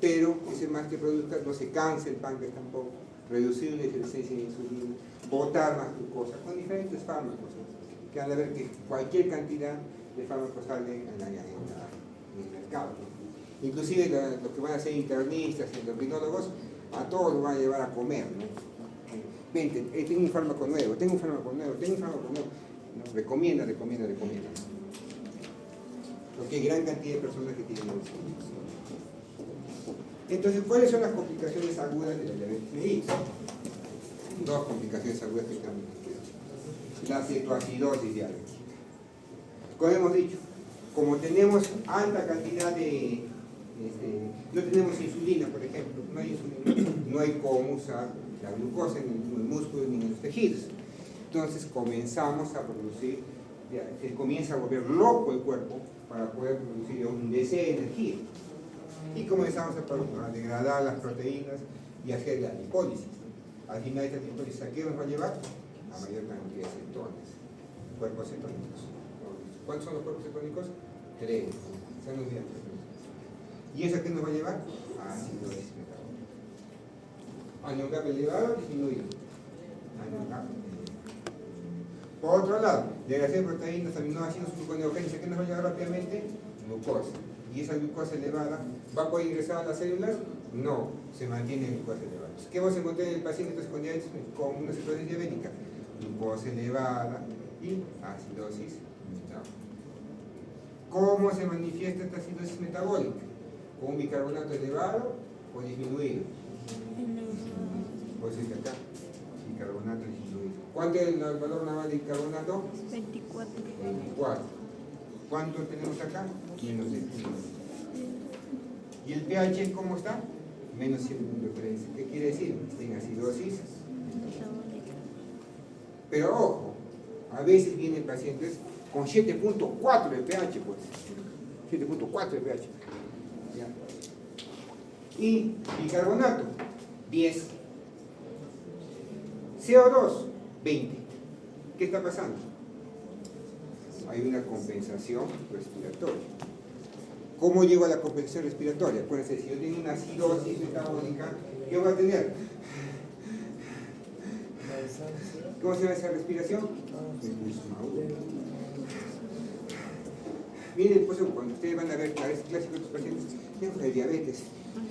pero ese más que produzca no se canse el páncreas tampoco, reducir la resistencia de insulina, botar más glucosa, con diferentes fármacos, ¿no? Que van a ver que cualquier cantidad de fármacos salen en el mercado, ¿no? Inclusive los que van a ser internistas, endocrinólogos, a todos los van a llevar a comer, ¿no? Vente, tengo un fármaco nuevo, ¿no? Recomienda. Porque hay gran cantidad de personas que tienen insulina. Entonces, ¿cuáles son las complicaciones agudas de la diabetes mellitus? Dos complicaciones agudas que también quedan. La cetoacidosis diabética. Como hemos dicho, como tenemos alta cantidad de no tenemos insulina, por ejemplo, no hay insulina, no hay cómo usar la glucosa en el músculo ni en los tejidos. Entonces comenzamos a producir, se comienza a volver loco el cuerpo para poder producir un deseo de energía. Y comenzamos a degradar las proteínas y hacer la lipólisis. Al final esta lipólisis, ¿a qué nos va a llevar? A mayor cantidad de cetonas, cuerpos cetónicos. ¿Cuántos son los cuerpos cetónicos? 3. Se nos olvidan. ¿Y eso a qué nos va a llevar? A acidosis metabólica. Añocap elevado o disminuido. Añocap elevado. Por otro lado, degradación de proteínas, aminoácidos, gluconeogénesis, ¿qué nos va a llevar rápidamente? Glucosa. ¿Y esa glucosa elevada va a poder ingresar a las células? No, se mantiene glucosa elevada. ¿Qué vamos a encontrar en el paciente con diabetes con una cetosis diabética? Glucosa elevada y acidosis metabólica. ¿Cómo se manifiesta esta acidosis metabólica? ¿Con un bicarbonato elevado o disminuido? Pues es acá, bicarbonato disminuido. ¿Cuánto es el valor normal de bicarbonato? 24. 24. ¿Cuánto tenemos acá? Menos 10. ¿Y el pH cómo está? Menos 7.3. ¿Qué quiere decir? En acidosis Pero ojo, a veces vienen pacientes con 7.4 de pH, pues. 7.4 de pH. ¿Ya? Y bicarbonato, 10. CO2, 20. ¿Qué está pasando? Hay una compensación respiratoria. ¿Cómo llego a la compensación respiratoria? Acuérdense, si yo tengo una acidosis metabólica, ¿qué voy a tener? ¿Cómo se llama esa respiración? Miren, pues, cuando ustedes van a ver a veces clásico de los pacientes, tengo diabetes,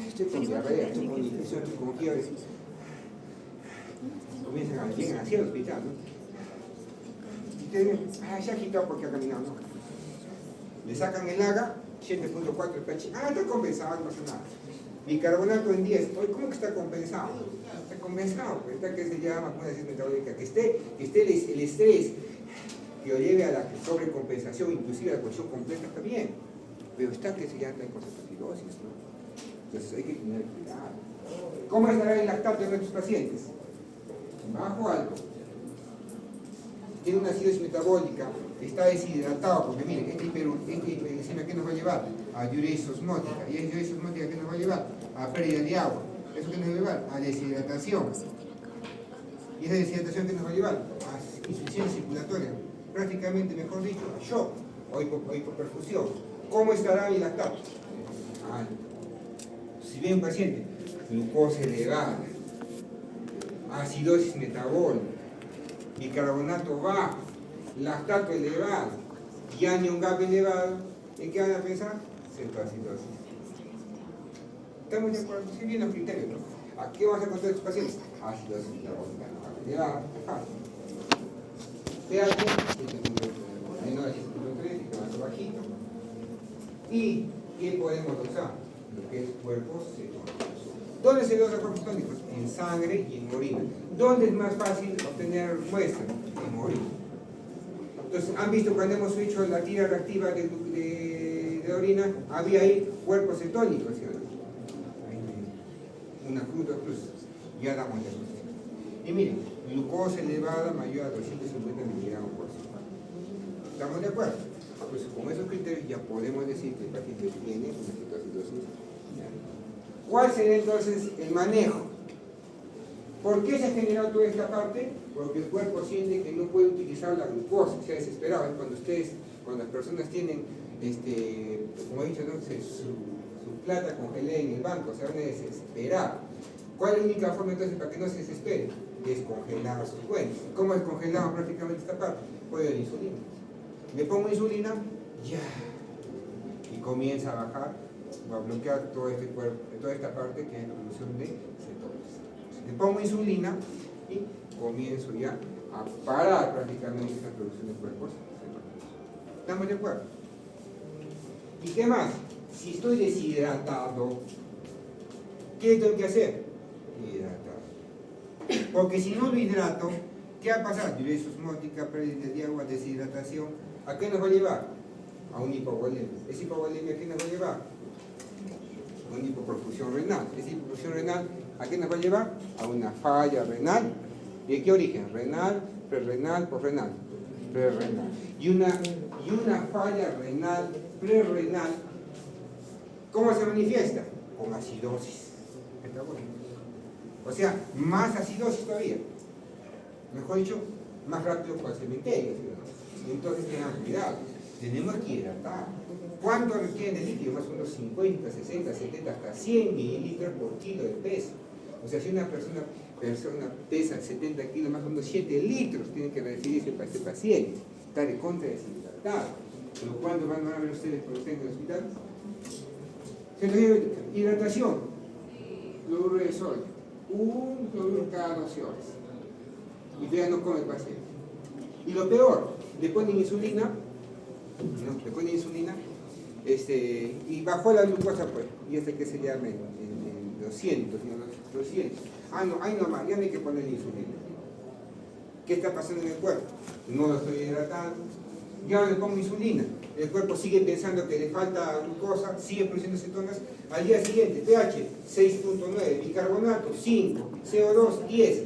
estoy con diarrea, estoy con infección, estoy con fiebre. Llegan así al hospital, ¿no? Y ustedes ven, se ha agitado porque ha caminado, ¿no? Le sacan el AGA, 7.4 de pH, está compensado, no pasa nada. Bicarbonato en 10, oye, ¿cómo que está compensado? Está compensado, pues está que se llama una acidosis metabólica, que esté el estrés que lo lleve a la sobrecompensación, inclusive a la condición completa, está bien, pero está que se llama en cetoacidosis, ¿no? Entonces hay que tener cuidado. ¿Cómo estará el lactato de nuestros pacientes? Bajo o alto. Tiene una acidosis metabólica, está deshidratado, porque miren, esta hiperglicemia, ¿qué nos va a llevar? A diuresis osmótica. ¿Y esa diuresis osmótica qué nos va a llevar? A pérdida de agua. ¿Eso qué nos va a llevar? A deshidratación. ¿Y esa deshidratación qué nos va a llevar? A insuficiencia circulatoria. Prácticamente, mejor dicho, a shock o hipoperfusión. ¿Cómo estará mi lactato? Alto. Si viene un paciente, glucosa elevada, acidosis metabólica, bicarbonato bajo, lactato elevado y anion gap elevado, ¿en qué van a pensar? Cetoacidosis. ¿Estamos de acuerdo? Si bien los criterios, ¿no? ¿A qué vas a contar a tus pacientes? Acidosis metabólica elevada, pH, menor a 7.3, bajito. ¿Y qué podemos usar? Lo que es cuerpos cetónicos. ¿Dónde se usa cuerpos cetónicos? En sangre y en orina. ¿Dónde es más fácil obtener muestra? En orina. Entonces, ¿han visto cuando hemos hecho la tira reactiva de orina? Había ahí cuerpos cetónicos, ¿sí o no? Una fruta cruz. Ya damos la cosa. Y miren, glucosa elevada mayor a 250 miligramos por ciento. ¿Estamos de acuerdo? Pues con esos criterios ya podemos decir que el paciente tiene una cetoacidosis. ¿Cuál será entonces el manejo? ¿Por qué se ha generado toda esta parte? Porque el cuerpo siente que no puede utilizar la glucosa, se ha desesperado. Cuando las personas tienen, como he dicho, ¿no? su plata congelada en el banco, se van a desesperar. ¿Cuál es la única forma entonces para que no se desesperen? Descongelar sus cuentas. ¿Cómo descongelamos prácticamente esta parte? Puedo la insulina. Le pongo insulina, ya, y comienza a bajar, va a bloquear todo este cuerpo, toda esta parte que es la producción de cetonas. Le pongo insulina y comienzo ya a parar prácticamente esta producción de cuerpos cetónicos. ¿Estamos de acuerdo? ¿Y qué más? Si estoy deshidratado, ¿qué tengo que hacer? Hidratado. Porque si no lo hidrato, ¿qué va a pasar? Diuresis osmótica, pérdida de agua, deshidratación. ¿A qué nos va a llevar? A una hipovolemia. ¿Esa hipovolemia a qué nos va a llevar? A una hipoperfusión renal. ¿Esa hipoperfusión renal a qué nos va a llevar? A una falla renal. ¿De qué origen? Renal, prerrenal, posrenal. Prerrenal. Y una falla renal, prerrenal, ¿cómo se manifiesta? Con acidosis metabólica. O sea, más acidosis todavía. Mejor dicho, más rápido para el cementerio. Entonces tengan cuidado. Tenemos que hidratar. ¿Cuánto requiere de líquido? Más o menos 50, 60, 70, hasta 100 mililitros por kilo de peso. O sea, si una persona pesa 70 kilos, más o menos 7 litros tiene que recibirse para este paciente. Está de contra deshidratado. Pero ¿cuándo van a ver ustedes cuando estén en el hospital? Hidratación. Cloruro de sodio. Un cloruro cada 12 horas. Y todavía no come el paciente. Y lo peor, le ponen insulina, y bajó la glucosa, pues, y hasta que se llame en 200, 200. Ay no más, ya no hay que ponerle insulina. ¿Qué está pasando en el cuerpo? No lo estoy hidratando, ya no le pongo insulina. El cuerpo sigue pensando que le falta glucosa, sigue produciendo cetonas. Al día siguiente, pH 6.9, bicarbonato 5, CO2 10.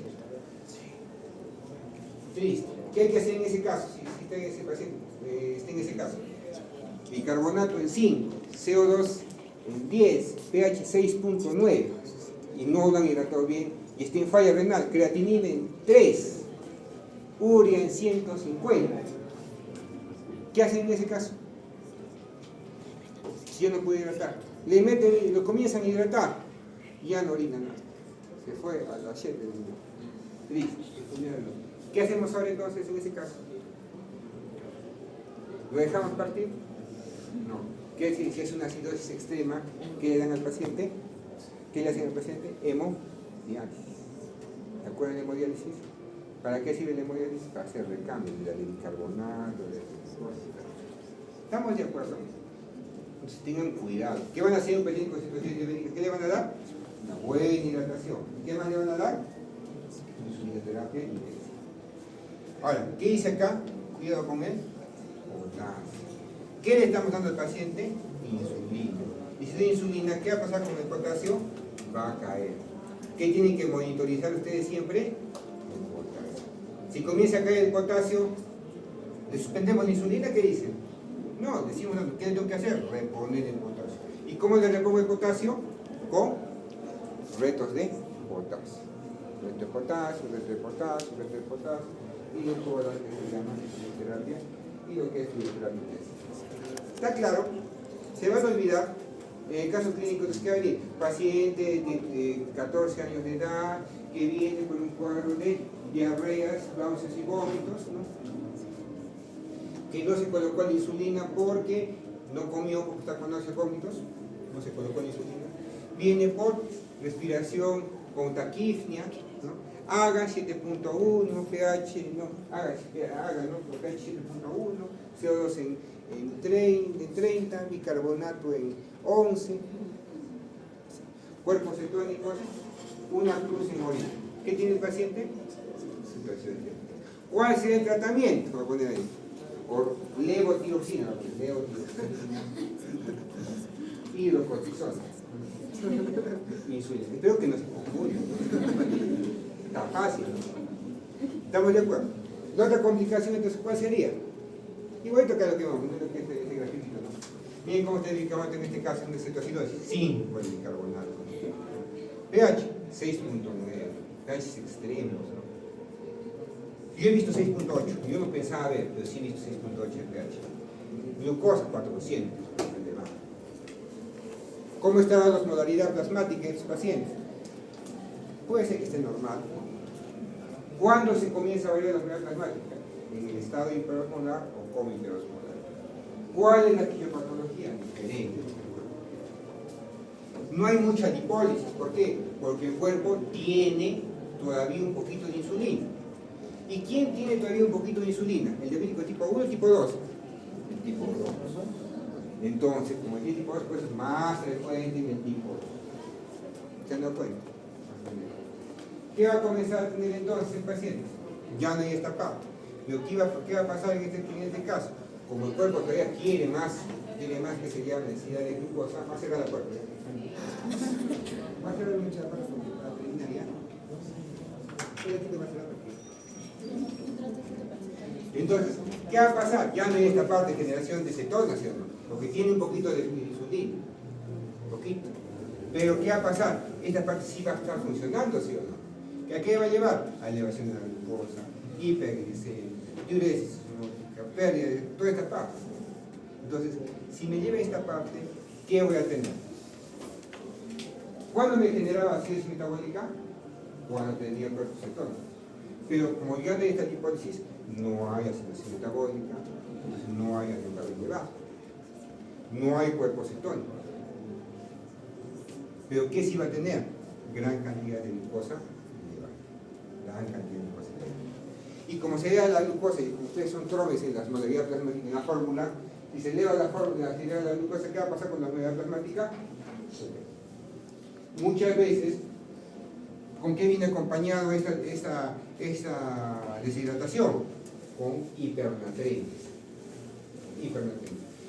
Triste. ¿Qué hay que hacer en ese caso? Si está en ese paciente, está en ese caso. Bicarbonato en 5, CO2 en 10, pH 6.9 y no lo han hidratado bien y está en falla renal, creatinina en 3, urea en 150. ¿Qué hacen en ese caso? Si yo no puedo hidratar, le meten, lo comienzan a hidratar, ya no orina nada. Se fue a la shit del niño. Triste. ¿Qué hacemos ahora entonces en ese caso? ¿Lo dejamos partir? No. ¿Qué decir? Si es una acidosis extrema, ¿qué le dan al paciente? ¿Qué le hacen al paciente? Hemodiálisis. ¿Se acuerdan de hemodiálisis? ¿Para qué sirve la hemodiálisis? Para hacer recambio de bicarbonato, de glucosa. ¿Estamos de acuerdo? Entonces tengan cuidado. ¿Qué van a hacer un paciente con situaciones diabéticas? ¿Qué le van a dar? Una buena hidratación. ¿Qué más le van a dar? Insulinoterapia y medicina. Ahora, ¿qué dice acá? Cuidado con él. Potasio. ¿Qué le estamos dando al paciente? Insulina. Y si doy insulina, ¿qué va a pasar con el potasio? Va a caer. ¿Qué tienen que monitorizar ustedes siempre? El potasio. Si comienza a caer el potasio, ¿le suspendemos la insulina? ¿Qué dicen? No, decimos, ¿qué tengo que hacer? Reponer el potasio. ¿Y cómo le repongo el potasio? Con retos de potasio. Reto de potasio, reto de potasio, reto de potasio. Y luego lo que se llama fisioterapia y lo que es fisioterapia. ¿Está claro? Se van a olvidar, en el caso clínico, ¿qué va a venir? Paciente de 14 años de edad que viene con un cuadro de diarreas, náuseas y vómitos, ¿no? Que no se colocó la insulina porque no comió, porque está con náuseas y vómitos, no se colocó la insulina. Viene por respiración con taquipnea, ¿no? Haga 7.1, pH, no, haga ¿no? pH 7.1, CO2 en 30, bicarbonato en 11, cuerpos cetónicos, una cruz en orina. ¿Qué tiene el paciente? Situación de diabetes. ¿Cuál será el tratamiento? Voy a poner ahí. Por levotiroxina, hidrocortisona, insulina. Espero que no se confundan. Está fácil, ¿no? ¿Estamos de acuerdo? La otra complicación, entonces, ¿cuál sería? Igualito que lo que vamos, no es lo que este grafiquito, ¿no? Miren cómo está el bicarbonato en este caso, en una cetoacidosis, 5 el bicarbonato. pH, 6.9, pH extremos, ¿no? Yo he visto 6.8, yo no pensaba ver, pero sí he visto 6.8 el pH. Glucosa, 400, bastante bajo. ¿Cómo está la osmolaridad plasmática en estos pacientes? Puede ser que esté normal. ¿Cuándo se comienza a variar la osmolaridad plasmática? En el estado hiperosmolar o como hiperosmolar. ¿Cuál es la fisiopatología? Diferente. No hay mucha lipólisis. ¿Por qué? Porque el cuerpo tiene todavía un poquito de insulina. ¿Y quién tiene todavía un poquito de insulina? ¿El diabético tipo 1 o tipo 2? El tipo 2. Entonces, como el tipo 2 pues, es más frecuente en el tipo 2. ¿Se han dado cuenta? ¿Qué va a comenzar a tener entonces el paciente? Ya no hay esta parte. Pero ¿qué va a pasar en este caso? Como el cuerpo todavía quiere más que se llama necesidad de glucosa, va a cerrar la puerta. Va a cerrar mucha la puerta para terminar ya. Entonces, ¿qué va a pasar? Ya no hay esta parte de generación de cetonas, ¿sí o no? Porque tiene un poquito de insulina. Un poquito. Pero ¿qué va a pasar? Esta parte sí va a estar funcionando, ¿sí o no? ¿Que a qué va a llevar? A elevación de la glucosa, hiperglicemia, diuresis osmótica, pérdida de toda esta parte. Entonces, si me lleva esta parte, ¿qué voy a tener? ¿Cuándo me generaba acidosis metabólica? Cuando tenía cuerpos cetónicos. Pero como ya de esta lipólisis, no hay acidosis metabólica, entonces no hay azúcar elevado, no hay cuerpos cetónicos. Pero ¿qué sí va a tener? Gran cantidad de glucosa elevada. Gran cantidad de glucosa elevada. Y como se eleva la glucosa, y como ustedes son trobes en las modalidades plasmáticas, en la fórmula, si se eleva la fórmula, se eleva la glucosa, ¿qué va a pasar con la modalidad plasmática? Muchas veces, ¿con qué viene acompañado esta deshidratación? Con hipernatremias.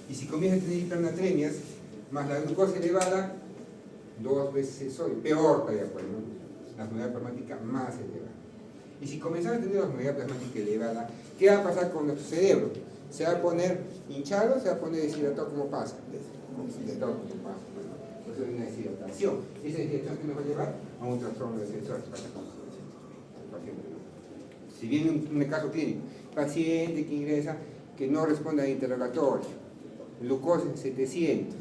Y si comienza a tener hipernatremias, más la glucosa elevada, 2 veces el sodio, peor todavía, pues, ¿no? La modalidad plasmática más elevada. Y si comenzamos a tener una osmolaridad plasmática elevada, ¿qué va a pasar con nuestro cerebro? ¿Se va a poner hinchado? ¿Se va a poner deshidratado? ¿Cómo pasa? Deshidratado, ¿cómo pasa? Pues es una deshidratación. Esa deshidratación que nos va a llevar a un trastorno de sensor. Si viene un caso clínico, paciente que ingresa que no responde al interrogatorio, glucosa en 700,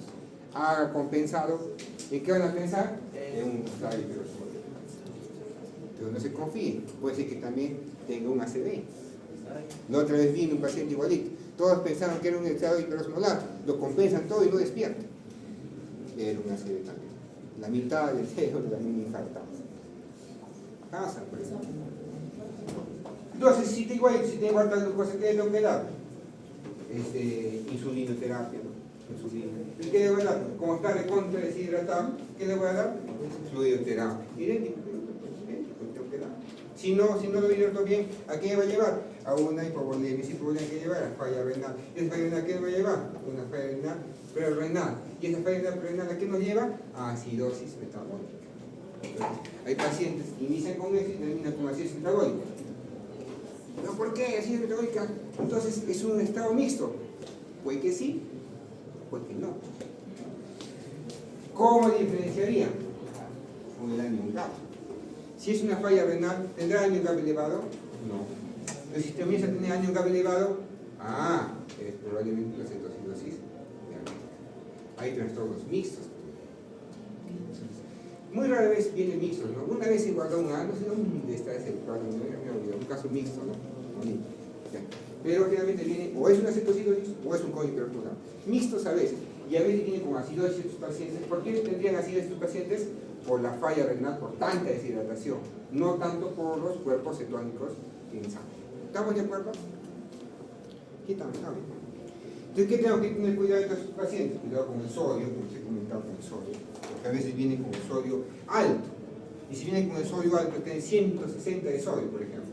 haga compensado, ¿en qué van a pensar? En un usuario hiperosmolar. Pero no se confíen, puede ser que también tenga un ACV. La otra vez vino un paciente igualito, todos pensaron que era un estado hiperosmolar, lo compensan todo y no despierta. Era un ACV también. La mitad del cerebro también infartado. Pasa, por ejemplo. Entonces, si tengo alta glucosa, ¿qué es lo que da? Insulinoterapia, ¿no? Insulina. ¿Y qué le voy a dar? Como está recontra deshidratado, ¿qué le voy a dar? Fluidoterapia. Idéntico, tengo que dar. Si no lo hidrato bien, ¿a qué me va a llevar? A una hipovolemia. Si hipovolemia, ¿qué llevar? A falla renal. ¿Y esa falla renal qué me va a llevar? Una falla renal prerrenal. ¿Y esa falla renal prerrenal a qué nos lleva? A acidosis metabólica. Entonces, hay pacientes que inician con eso y terminan con acidosis metabólica. ¿No? ¿Por qué acidosis metabólica? Entonces es un estado mixto. Puede que sí, puede que no. ¿Cómo diferenciaría? Con el anion GAP. Si es una falla renal, ¿tendrá anion GAP elevado? No. Pero si comienza a tener anion GAP elevado, es probablemente una cetocidosis. Hay trastornos mixtos. Muy rara vez viene mixto, ¿no? Una vez se guardó no sé dónde está ese cuadro, un caso mixto, ¿no? Pero generalmente viene, o es una cetocidosis o es un cólico hiperactivo. Mixtos a veces, y a veces viene con acidosis estos pacientes. ¿Por qué tendrían acidosis estos pacientes? Por la falla renal, por tanta deshidratación, no tanto por los cuerpos cetónicos en sangre. ¿Estamos de acuerdo? ¿Qué estamos? Entonces, ¿qué tengo que tener cuidado de estos pacientes? Cuidado con el sodio, como os he comentado con el sodio, porque a veces viene con el sodio alto. Y si viene con el sodio alto, tiene 160 de sodio, por ejemplo.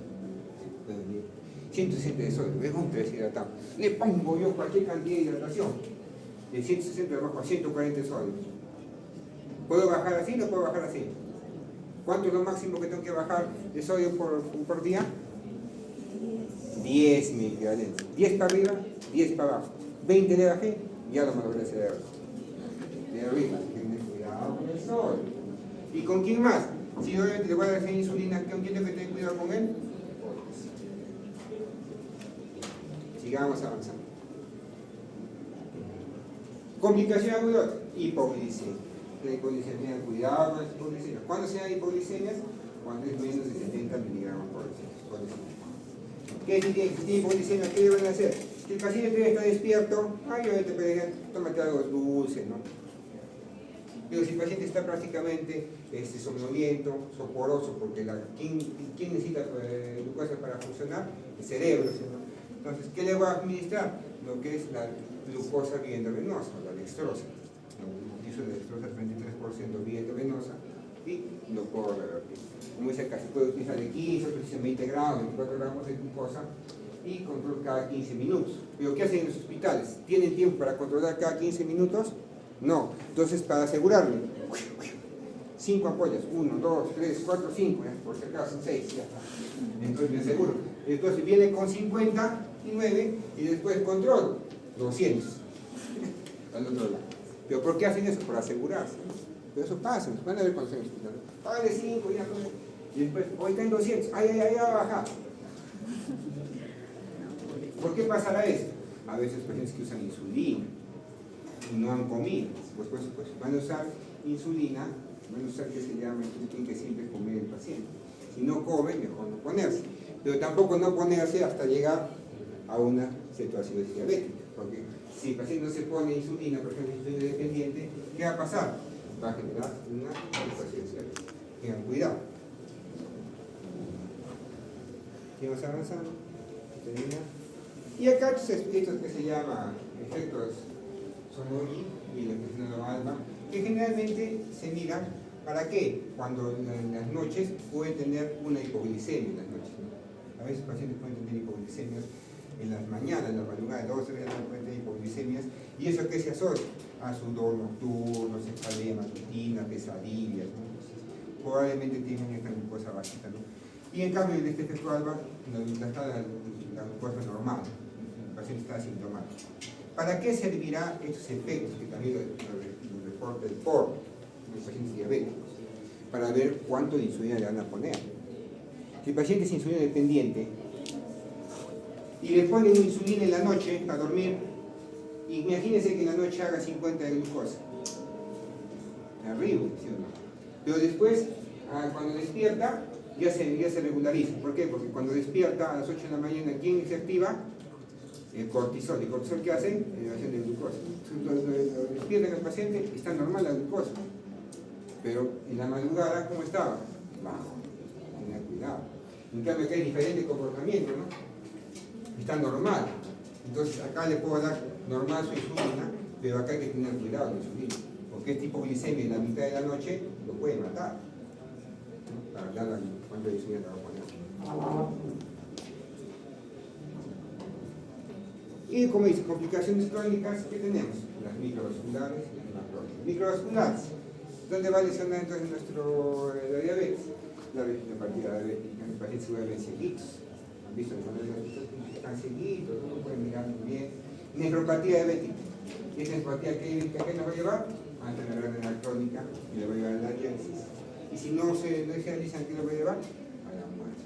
160 de sodio, es un deshidratado. Le pongo yo cualquier cantidad de hidratación, de 160 bajo a 140 de sodio. ¿Puedo bajar así? No puedo bajar así. ¿Cuánto es lo máximo que tengo que bajar de sodio por día? 10 miligramos. 10 para arriba, 10 para abajo. 20 le bajé, ya lo malogré el cerebro. De arriba, tiene cuidado con el sodio. ¿Y con quién más? Si obviamente le voy a dar insulina, ¿con quién tengo que tener cuidado con él? Sigamos avanzando. Complicación aguda, hipoglicemia. La hipoglicemia, tengan cuidado con las hipoglicemias. ¿Cuándo se dan hipoglicemias? Cuando es menos de 70 miligramos por decilitro. ¿Qué tiene hipoglicemia? ¿Qué deben hacer? Si el paciente está despierto, obviamente puede tómate algo dulce, ¿no? Pero si el paciente está prácticamente somnoliento, soporoso, porque ¿quién necesita glucosa para funcionar? El cerebro, ¿no? Entonces, ¿qué le va a administrar? Lo que es la glucosa vía endovenosa, la dextrosa. Utilizo la dextrosa 33% vía endovenosa y lo puedo revertir. Como dice acá, se puede utilizar de 15, otros dicen 20 gramos, 24 gramos de glucosa y control cada 15 minutos. Pero ¿qué hacen en los hospitales? ¿Tienen tiempo para controlar cada 15 minutos? No. Entonces, para asegurarme, 5 ampollas, 1, 2, 3, 4, 5, por si acaso 6, ya está. Entonces me aseguro. Entonces viene con 59 y después control, 200. Al otro lado. ¿Pero por qué hacen eso? Por asegurarse. Pero eso pasa, van a ver cuando se hospital. Págale 5, ya, y después, hoy está en 200, ay, va a bajar. ¿Por qué pasará eso? A veces pacientes que usan insulina y no han comido, pues van a usar insulina, van a usar que se llama, entonces tiene que siempre comer el paciente. Si no come, mejor no ponerse. Pero tampoco no ponerse hasta llegar a una cetoacidosis diabética, porque si el paciente no se pone insulina, por ejemplo, insulina dependiente, ¿qué va a pasar? Va a generar una cetoacidosis diabética. Tengan cuidado. Seguimos avanzando. Termina. Y acá estos que se llama efectos Sonori y lo que se llama alma, que generalmente se miran para qué, cuando en las noches pueden tener una hipoglicemia en las noches, ¿no? A veces pacientes pueden tener hipoglicemias en las mañanas, en la madrugada, de 12 de la noche pueden tener hipoglicemias, y eso que se asocia a sudor nocturno, cefalea matutina, pesadillas, ¿no? Entonces, probablemente tienen esta glucosa bajita, ¿no? Y en cambio el efecto alfa está la glucosa normal, el paciente está asintomático. ¿Para qué servirá estos efectos que también lo reporta el POR en los pacientes diabéticos? Para ver cuánto de insulina le van a poner. Si el paciente es insulina dependiente y le ponen insulina en la noche para dormir, imagínense que en la noche haga 50 de glucosa. Terrible, ¿sí o no? Pero después, cuando despierta, ya se regulariza. ¿Por qué? Porque cuando despierta a las 8 de la mañana, ¿quién se activa? El cortisol. ¿El cortisol qué hace? Elevación de glucosa. Entonces, despierta el paciente, está normal la glucosa. Pero en la madrugada, ¿cómo estaba? Bajo. Tenga cuidado. En cambio, acá hay diferente comportamiento, ¿no? Está normal. Entonces, acá le puedo dar normal su insulina, pero acá hay que tener cuidado con la insulina. Porque este hipoglicemia en la mitad de la noche lo puede matar, ¿no? Para hablar de cuánto de insulina te va a poner. Y como dice, complicaciones crónicas, ¿qué tenemos? Las microvasculares y las macrovasculares. Microvasculares, ¿dónde va a lesionar entonces la diabetes? La retinopatía diabética, en el paciente se vuelven cieguitos. ¿Han visto? Están cieguitos, no pueden mirar muy bien. Nefropatía diabética. ¿Y esa nefropatía qué nos va a llevar? A enfermedad renal crónica y le va a llevar a la diálisis. Y si no se dializan, ¿qué le va a llevar? A la muerte.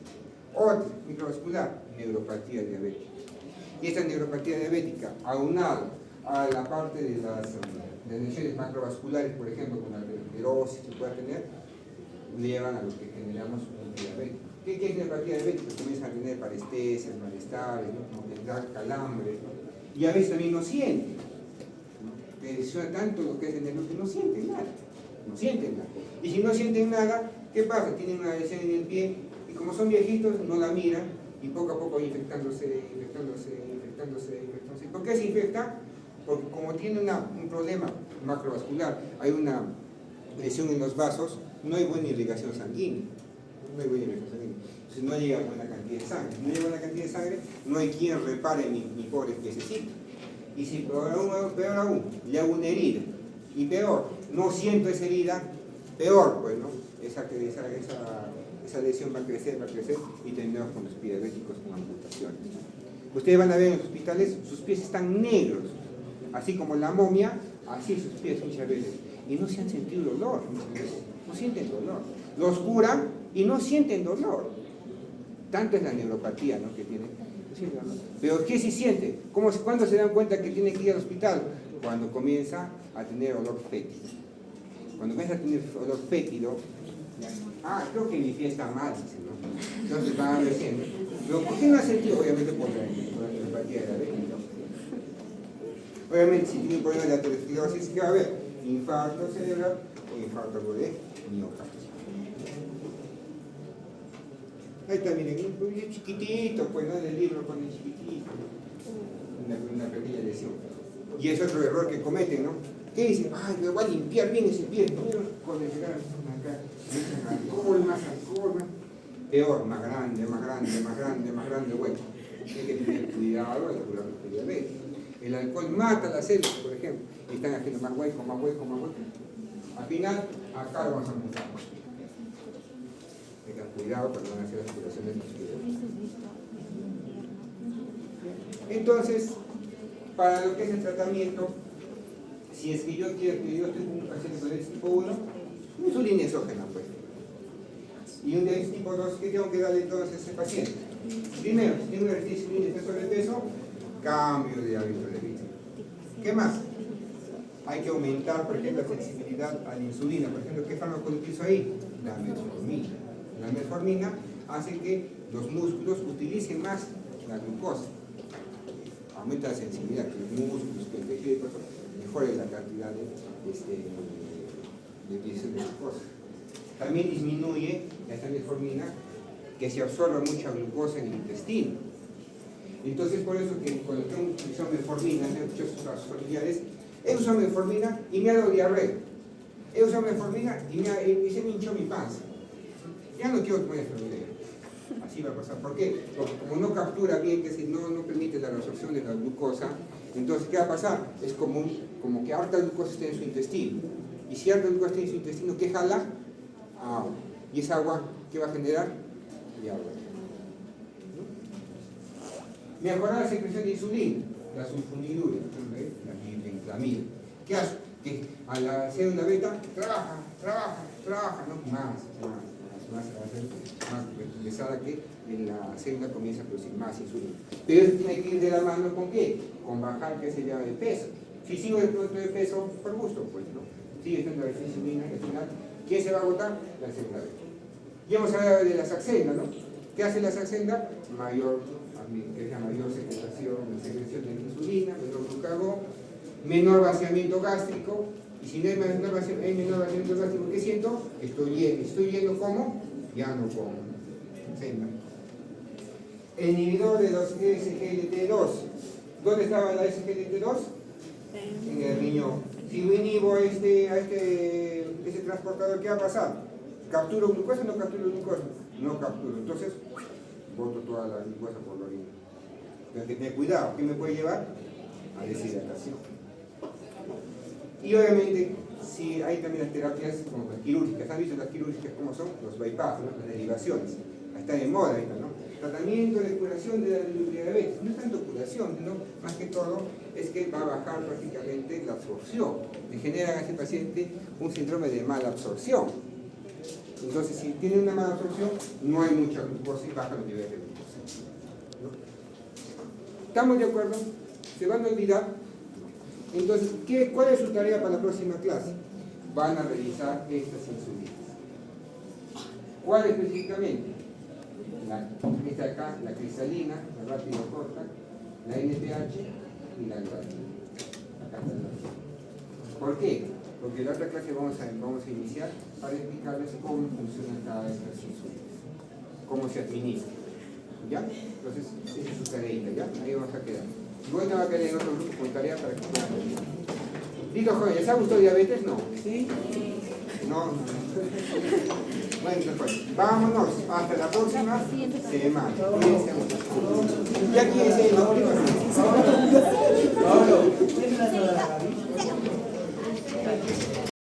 Otra, microvascular, neuropatía diabética. Y esta neuropatía diabética, aunado a la parte de las lesiones macrovasculares, por ejemplo, con la arteriosis que pueda tener, le llevan a lo que generamos un diabético. ¿Qué es neuropatía diabética? Comienzan a tener parestesias, malestares, ¿no? Calambres, ¿no? Y a veces también no sienten, ¿no? Que lesiona tanto lo que es el nervio que no sienten nada. No sienten nada. Y si no sienten nada, ¿qué pasa? Tienen una lesión en el pie y como son viejitos, no la miran y poco a poco infectándose. ¿Por qué se infecta? Porque como tiene un problema macrovascular, hay una lesión en los vasos, no hay buena irrigación sanguínea. Entonces no llega buena cantidad de sangre. Si no llega buena cantidad de sangre, no hay quien repare mi pobre piececito. Y si peor aún, le hago una herida, y peor, no siento esa herida, peor, pues, ¿no? Esa lesión va a crecer, y terminamos con los pies diabéticos con amputaciones. Ustedes van a ver en los hospitales, sus pies están negros, así como la momia, así sus pies muchas veces, y no se han sentido dolor, no sienten dolor. Los curan y no sienten dolor. Tanto es la neuropatía, ¿no? Que tienen. Pero ¿qué se siente? ¿Cuándo se dan cuenta que tienen que ir al hospital? Cuando comienza a tener olor fétido. Cuando comienza a tener olor fétido, creo que mi pie está mal, ¿no? Entonces van recién. Pero ¿por qué no ha sentido? Obviamente por la neuropatía diabética. Obviamente, si tiene un problema de aterosclerosis, ¿qué va a haber? Infarto cerebral o infarto de miocardio. Ahí está, miren, un chiquitito, pues no, en el libro pone chiquitito, una pequeña lesión. Y es otro error que cometen, ¿no? ¿Qué dicen? Me voy a limpiar bien ese pie, primero con el acá, alcohol, más. Peor, más grande, bueno. Hay que tener cuidado al curar los diabetes. El alcohol mata las células, por ejemplo, y están haciendo más hueco. Al final, acá lo vamos a montar. Tengan cuidado cuando van a hacer las curaciones de los pies. Entonces, para lo que es el tratamiento, si es que yo quiero que yo tengo un paciente con diabetes tipo 1, insulina exógena, pues. Y un diabetes tipo 2, ¿qué tengo que darle entonces a ese paciente? Primero, si tengo una insulina y está sobrepeso, cambio de hábito de vida. ¿Qué más? Hay que aumentar, por ejemplo, la sensibilidad a la insulina. Por ejemplo, ¿qué fármaco utilizo ahí? La metformina. La metformina hace que los músculos utilicen más la glucosa. Aumenta la sensibilidad, que los músculos, que el tejido, mejore la cantidad de utilización de glucosa. También disminuye esta metformina que se absorba mucha glucosa en el intestino. Entonces, por eso que cuando tengo utilizado metformina, he hecho sus familiares, he usado metformina y me ha dado diarrea. He usado metformina y se me hinchó mi panza. Ya no quiero tomar metformina. Así va a pasar. ¿Por qué? Porque como no captura bien, que si no permite la reabsorción de la glucosa, entonces, ¿qué va a pasar? Es como que harta glucosa está en su intestino. Y si harta glucosa está en su intestino, ¿qué jala? Agua. ¿Y esa agua qué va a generar? y agua. Mejorar la secreción de insulina, la sulfonidura, la mifenclamida. ¿Qué hace? Que al hacer una beta, trabaja, ¿no? Más pesada que en la célula comienza a producir más insulina. Pero eso tiene que ir de la mano con qué? Con bajar, que se llama, el peso. Si sigo el producto de peso, por gusto, pues, ¿no? Sigue estando la insulina y al final, ¿quién se va a agotar? La célula beta. Ya hemos hablado de la saxenda, ¿no? ¿Qué hace la saxenda? Mayor secreción de insulina, menor glucagón, menor vaciamiento gástrico. Y si no hay menor vaciamiento gástrico, ¿qué siento? Estoy lleno ¿cómo? Ya no con senda. El inhibidor de los SGLT2. ¿Dónde estaba la SGLT2? En el riñón. Si yo inhibo ese transportador, ¿qué va a pasar? ¿Capturo glucosa o no capturo glucosa? No capturo. Entonces, boto toda la glucosa por la orina. Tengo que tener cuidado. ¿Qué me puede llevar? A deshidratación. Y obviamente, si hay también las terapias como las quirúrgicas. ¿Han visto las quirúrgicas cómo son? Los bypass, ¿no? Las derivaciones. Está de moda ahorita, ¿no? Tratamiento de curación de la diabetes. No es tanto curación, sino más que todo es que va a bajar prácticamente la absorción. Le generan a ese paciente un síndrome de mala absorción. Entonces, si tiene una mala absorción, no hay mucha glucosa y baja los niveles de glucosa, ¿no? ¿Estamos de acuerdo? ¿Se van a olvidar? Entonces, ¿cuál es su tarea para la próxima clase? Van a revisar estas insulinas. ¿Cuál específicamente? Esta de acá, la cristalina, la rápido corta, la NPH y la glutamina. Acá está la. ¿Por qué? Porque en la otra clase vamos a iniciar para explicarles cómo funcionan cada de estas insulinas, cómo se administra. ¿Ya? Entonces, esa es su tareita, ¿ya? Ahí vamos a quedar. Igual te va a quedar en otro grupo con tarea para que puedan revisar. Listo, joven, ¿les ha gustado diabetes? No. ¿Sí? No. Bueno, pues, vámonos. Hasta la próxima semana. Cuídense mucho. Ya aquí es el